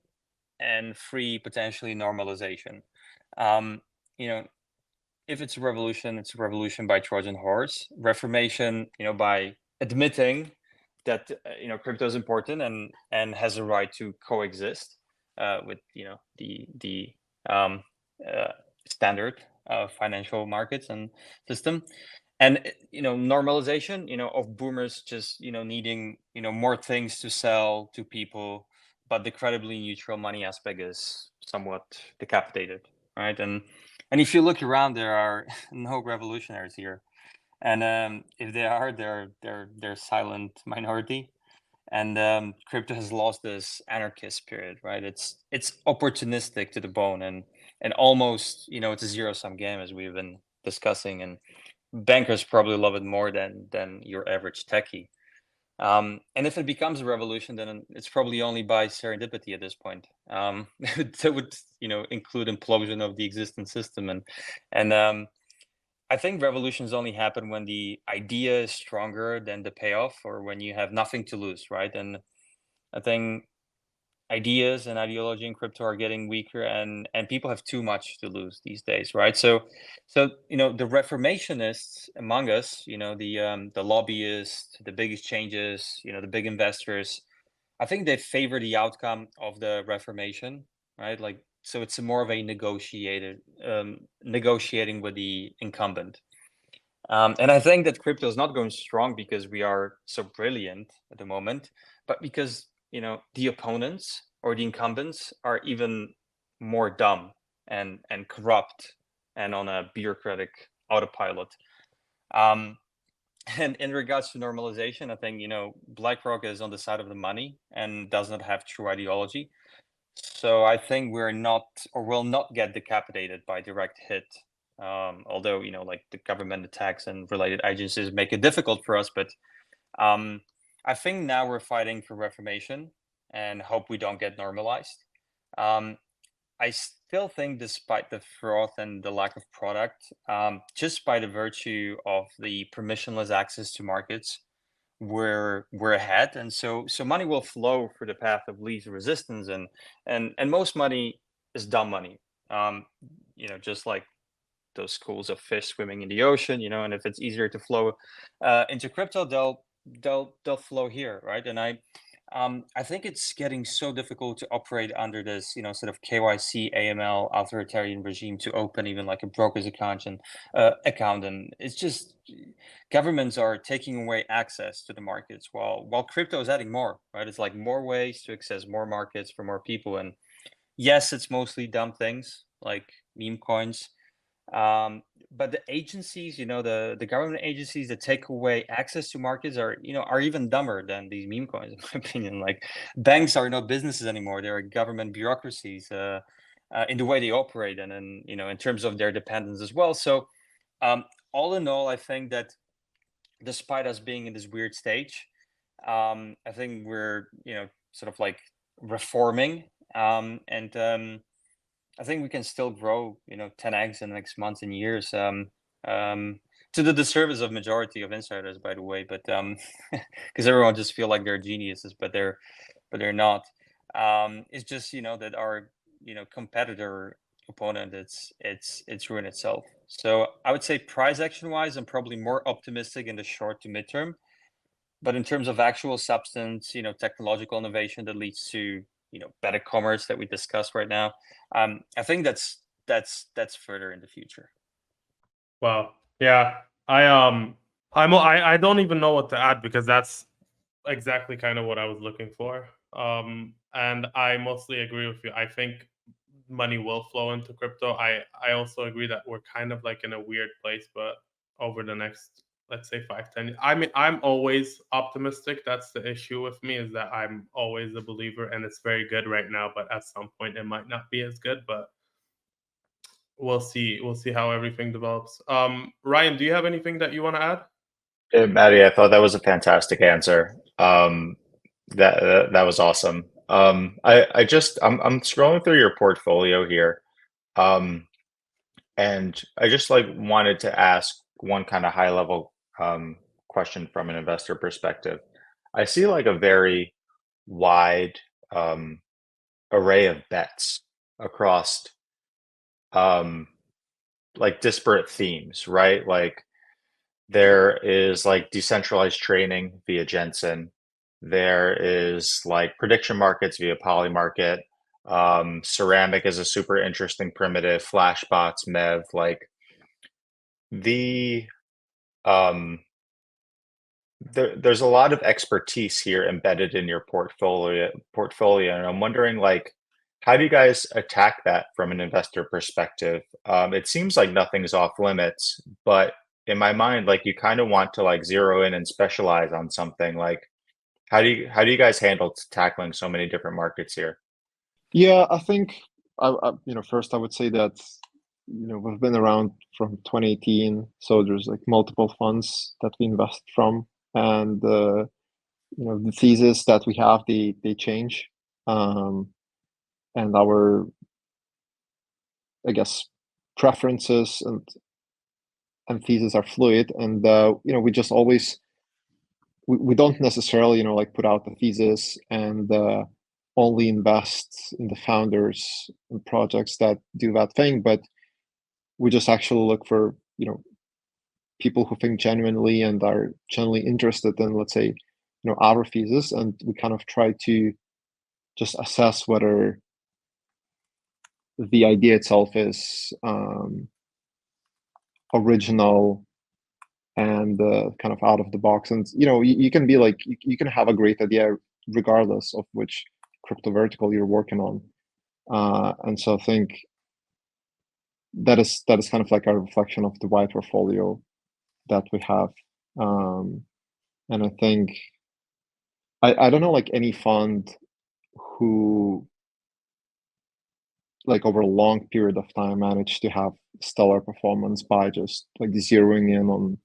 and three potentially normalization. If it's a revolution by Trojan horse. Reformation, by admitting that crypto is important and has a right to coexist with the standard financial markets and system. And normalization of boomers just needing more things to sell to people, but the credibly neutral money aspect is somewhat decapitated, right? And if you look around, there are no revolutionaries here, and if they are, they're silent minority. And crypto has lost this anarchist spirit, right? It's opportunistic to the bone, and almost it's a zero-sum game, as we've been discussing, and bankers probably love it more than your average techie. And if it becomes a revolution, then it's probably only by serendipity at this point. That would include implosion of the existing system, and I think revolutions only happen when the idea is stronger than the payoff, or when you have nothing to lose, right? And I think ideas and ideology in crypto are getting weaker, and people have too much to lose these days, right? So the reformationists among us, the lobbyists, the big exchanges, the big investors, I think they favor the outcome of the reformation, right? Like, so it's more of a negotiating with the incumbent. And I think that crypto is not going strong because we are so brilliant at the moment, but because the opponents or the incumbents are even more dumb and corrupt and on a bureaucratic autopilot. And in regards to normalization, I think BlackRock is on the side of the money and does not have true ideology. So I think we're not, or will not, get decapitated by direct hit. Although like the government attacks and related agencies make it difficult for us, but I think now we're fighting for reformation and hope we don't get normalized. I still think, despite the froth and the lack of product, just by the virtue of the permissionless access to markets, we're ahead, and so money will flow through the path of least resistance, and most money is dumb money. Just like those schools of fish swimming in the ocean, and if it's easier to flow into crypto, they'll flow here, right? And I think it's getting so difficult to operate under this, sort of KYC, AML, authoritarian regime to open even like a broker's account, and it's just governments are taking away access to the markets while crypto is adding more, right? It's like more ways to access more markets for more people, and yes, it's mostly dumb things like meme coins. But the agencies, the government agencies that take away access to markets are even dumber than these meme coins, in my opinion. Like banks are not businesses anymore; they're government bureaucracies in the way they operate, and then in terms of their dependence as well. So, all in all, I think that despite us being in this weird stage, I think we're sort of like reforming, and I think we can still grow 10x in the next months and years, to the disservice of majority of insiders, by the way, but because everyone just feel like they're geniuses, but they're not. It's just that our competitor opponent, it's ruined itself. So I would say price action wise, I'm probably more optimistic in the short to midterm. But in terms of actual substance, technological innovation that leads to better commerce that we discussed right now, I think that's further in the future. Wow. Yeah. I don't even know what to add, because that's exactly kind of what I was looking for. And I mostly agree with you. I think money will flow into crypto. I also agree that we're kind of like in a weird place, but over the next, let's say 5-10 years, I mean, I'm always optimistic. That's the issue with me, is that I'm always a believer, and it's very good right now, but at some point it might not be as good. But we'll see how everything develops. Ryan, do you have anything that you want to add? Hey, Maddie, I thought that was a fantastic answer. That was awesome. I'm scrolling through your portfolio here, and I just like wanted to ask one kind of high level question from an investor perspective. I see like a very wide array of bets across like disparate themes, right? Like there is like decentralized trading via Jensen. There is like prediction markets via Polymarket. Ceramic is a super interesting primitive. Flashbots, Mev, like the there's a lot of expertise here embedded in your portfolio, and I'm wondering like how do you guys attack that from an investor perspective? It seems like nothing's off limits, but in my mind, like you kind of want to like zero in and specialize on something. Like how do you guys handle tackling so many different markets here? Yeah, I think first I would say that we've been around from 2018, so there's like multiple funds that we invest from, and the thesis that we have, they change, and our, I guess, preferences and theses are fluid, and we just always we don't necessarily like put out the thesis and only invest in the founders and projects that do that thing, but we just actually look for people who think genuinely and are genuinely interested in, let's say, our thesis, and we kind of try to just assess whether the idea itself is original and kind of out of the box. And you can be like, you can have a great idea regardless of which crypto vertical you're working on. And so I think that is kind of like a reflection of the wide portfolio that we have. And I think I don't know like any fund who like over a long period of time managed to have stellar performance by just like zeroing in on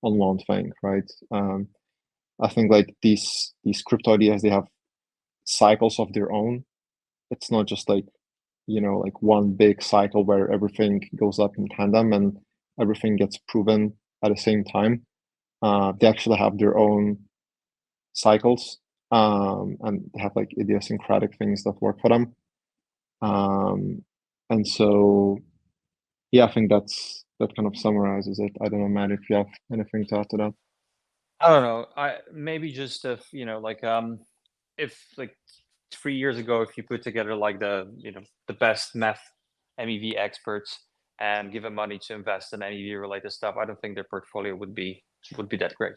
one thing, right? I think like these crypto ideas, they have cycles of their own. It's not just like like one big cycle where everything goes up in tandem and everything gets proven at the same time. They actually have their own cycles, and they have like idiosyncratic things that work for them. And so, yeah, I think that kind of summarizes it. I don't know, Matt, if you have anything to add to that. I don't know. I maybe just if if like 3 years ago, if you put together like the best math MEV experts and give them money to invest in MEV related stuff, I don't think their portfolio would be that great.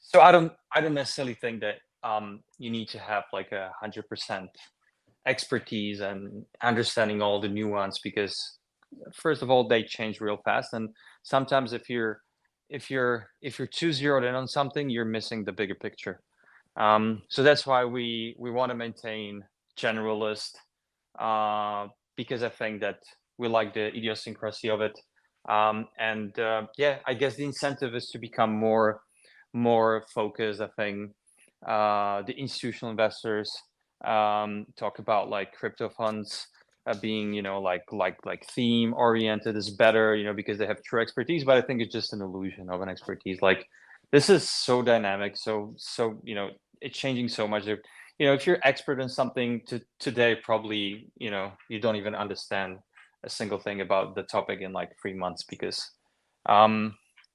So I don't necessarily think that you need to have like 100% expertise and understanding all the nuance, because first of all, they change real fast, and sometimes if you're too zeroed in on something, you're missing the bigger picture. So that's why we want to maintain generalist, because I think that we like the idiosyncrasy of it. And yeah, I guess the incentive is to become more focused. I think the institutional investors talk about like crypto funds being, like theme oriented is better, because they have true expertise. But I think it's just an illusion of an expertise. Like, this is so dynamic, so it's changing so much. If you're expert in something today, probably you don't even understand a single thing about the topic in like 3 months, because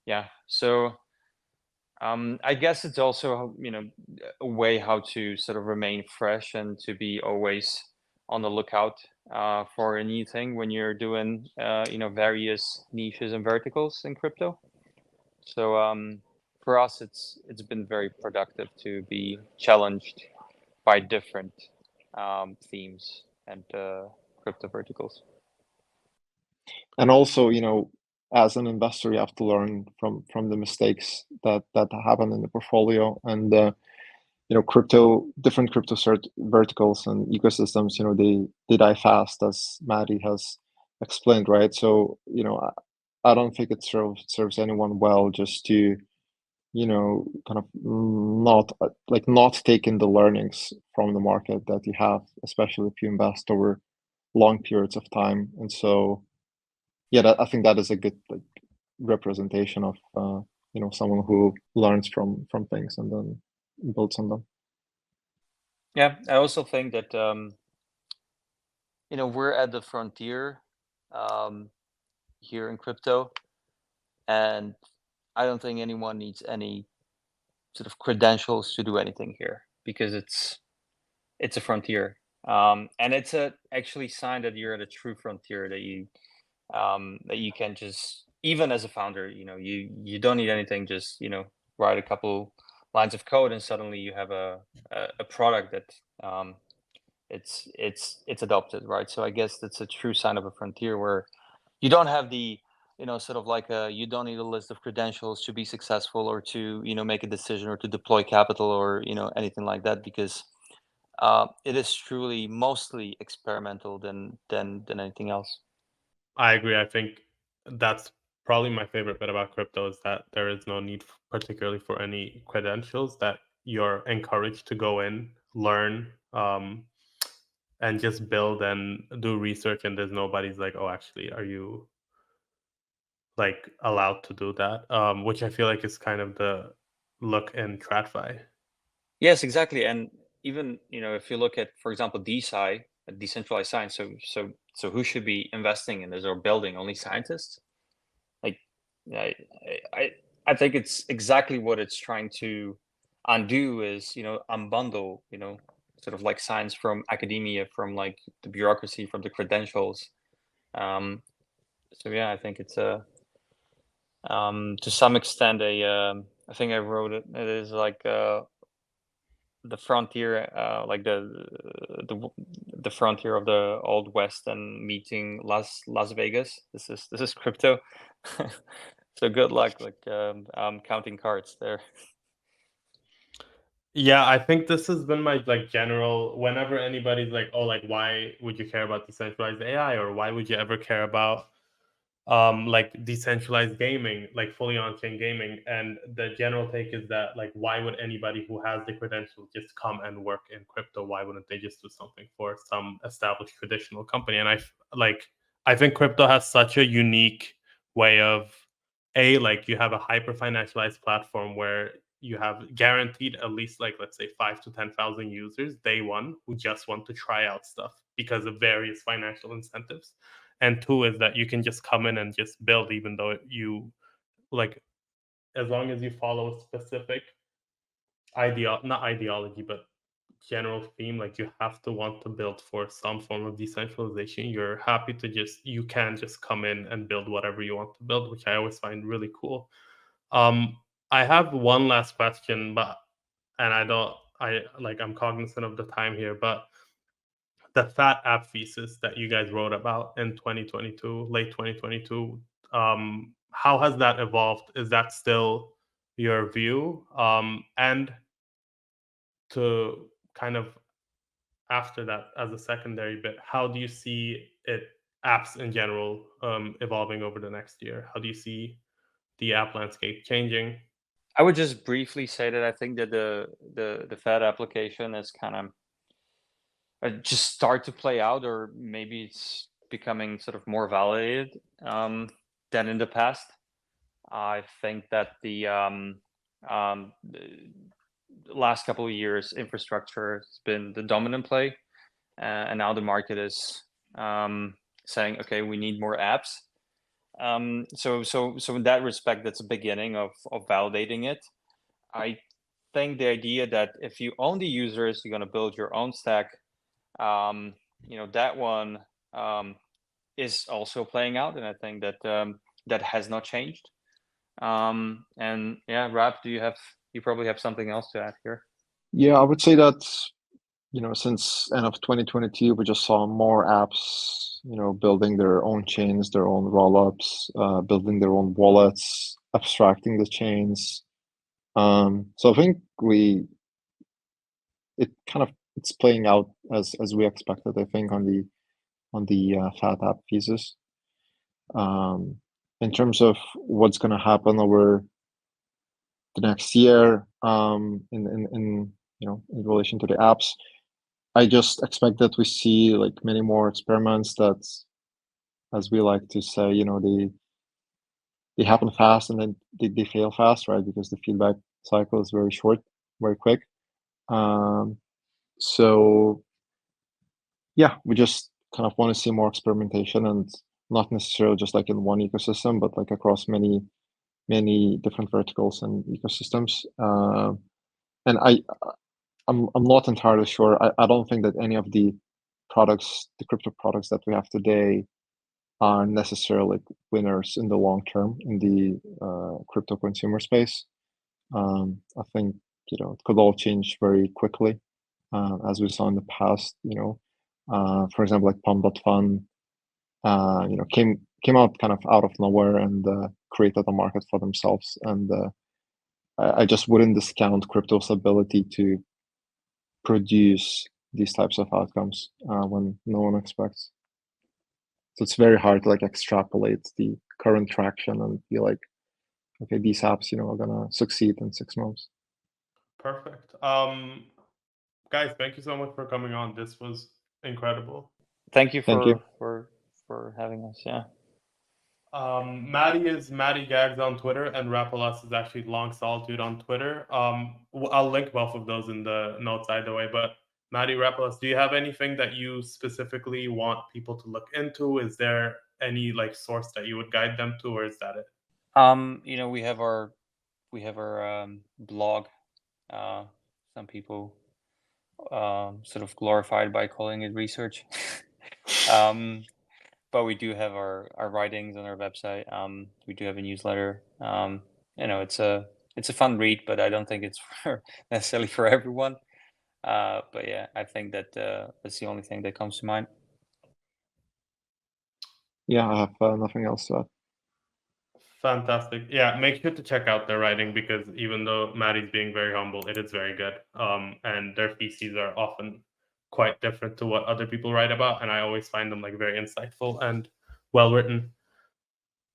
yeah. So I guess it's also a way how to sort of remain fresh and to be always on the lookout for a new thing when you're doing various niches and verticals in crypto. So for us, it's been very productive to be challenged by different themes and crypto verticals. And also, as an investor, you have to learn from the mistakes that happen in the portfolio. And different crypto verticals and ecosystems, they die fast, as Matti has explained, right? So I don't think it serves anyone well just to kind of not taking the learnings from the market that you have, especially if you invest over long periods of time. And so yeah, I think that is a good representation of someone who learns from things and then builds on them. Yeah, I also think that we're at the frontier here in crypto, and I don't think anyone needs any sort of credentials to do anything here, because it's a frontier, and it's a actually sign that you're at a true frontier, that you can just, even as a founder, you don't need anything, just write a couple lines of code and suddenly you have a product that it's adopted, right? So I guess that's a true sign of a frontier, where you don't have the sort of like you don't need a list of credentials to be successful, or to make a decision, or to deploy capital, or anything like that, because it is truly mostly experimental than anything else. I agree. I think that's probably my favorite bit about crypto, is that there is no need particularly for any credentials, that you're encouraged to go in, learn, and just build and do research, and there's nobody's like, oh, actually, are you like allowed to do that? Which I feel like is kind of the look in TradFi. Yes, exactly. And even if you look at, for example, DeSci, decentralized science, so who should be investing in this or building? Only scientists? Like, I I I think it's exactly what it's trying to undo, is unbundle sort of like science from academia, from like the bureaucracy, from the credentials. So yeah, I think it's to some extent I think I wrote it. It is like the frontier, like the frontier of the old west and meeting Las Vegas. This is crypto. So good luck, like counting cards there. Yeah, I think this has been my like general. Whenever anybody's like, "Oh, like why would you care about decentralized AI, or why would you ever care about like decentralized gaming, like fully on-chain gaming?" And the general take is that like, why would anybody who has the credentials just come and work in crypto? Why wouldn't they just do something for some established traditional company? And I think crypto has such a unique way of like you have a hyper financialized platform where you have guaranteed at least like, let's say, 5 to 10,000 users day one who just want to try out stuff because of various financial incentives. And two is that you can just come in and just build, even though you like, as long as you follow a specific not ideology, but general theme, like you have to want to build for some form of decentralization. You're happy to you can just come in and build whatever you want to build, which I always find really cool. I have one last question, but and I'm cognizant of the time here, but the Fat App Thesis that you guys wrote about in 2022, late 2022. How has that evolved? Is that still your view? And to kind of after that, as a secondary bit, how do you see apps in general evolving over the next year? How do you see the app landscape changing? I would just briefly say that I think that the Fat application is kind of just start to play out, or maybe it's becoming sort of more validated than in the past. I think that the last couple of years, infrastructure has been the dominant play, and now the market is saying, okay, we need more apps. So in that respect, that's a beginning of validating it. I think the idea that if you own the users, you're going to build your own stack. That one is also playing out, and I think that that has not changed. And yeah, Rap, you probably have something else to add here? Yeah, I would say that since end of 2022, we just saw more apps, building their own chains, their own rollups, building their own wallets, abstracting the chains. So I think it's playing out as we expected, I think, on the Fat App thesis. In terms of what's going to happen over the next year, in relation to the apps, I just expect that we see like many more experiments that, as we like to say, they happen fast and then they fail fast, right? Because the feedback cycle is very short, very quick. So yeah, we just kind of want to see more experimentation, and not necessarily just like in one ecosystem, but like across many different verticals and ecosystems. And I'm not entirely sure. I don't think that any of the crypto products that we have today are necessarily winners in the long term in the crypto consumer space. I think it could all change very quickly, as we saw in the past. For example, like Pump.fun, came out kind of out of nowhere and created a market for themselves. And I just wouldn't discount crypto's ability to produce these types of outcomes when no one expects. So it's very hard to like extrapolate the current traction and be like, okay, these apps, are gonna succeed in 6 months. Perfect. Guys, thank you so much for coming on. This was incredible. Thank you Thank you. for having us. Yeah. Matti is Matti Gags on Twitter, and Rapolas is actually Long Solitude on Twitter. I'll link both of those in the notes either way. But Matti, Rapolas, do you have anything that you specifically want people to look into? Is there any like source that you would guide them to, or is that it? We have our blog. Some people sort of glorified by calling it research. But we do have our writings on our website. We do have a newsletter. It's a fun read, but I don't think it's necessarily for everyone. But yeah, I think that that's the only thing that comes to mind. Yeah, I have nothing else to add. Fantastic. Yeah, make sure to check out their writing, because even though Matti's being very humble, it is very good. And their theses are often quite different to what other people write about, and I always find them like very insightful and well written.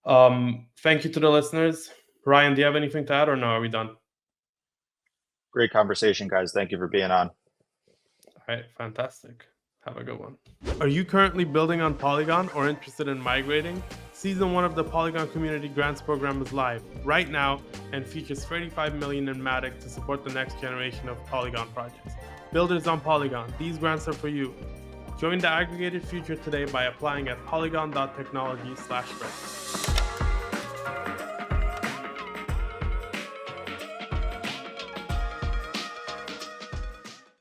Thank you to the listeners. Ryan, do you have anything to add, or no? Are we done? Great conversation, guys. Thank you for being on. All right, fantastic. Have a good one. Are you currently building on Polygon or interested in migrating? Season 1 of the Polygon Community Grants Program is live right now and features $35 million in Matic to support the next generation of Polygon projects. Builders on Polygon, these grants are for you. Join the aggregated future today by applying at polygon.technology/grants.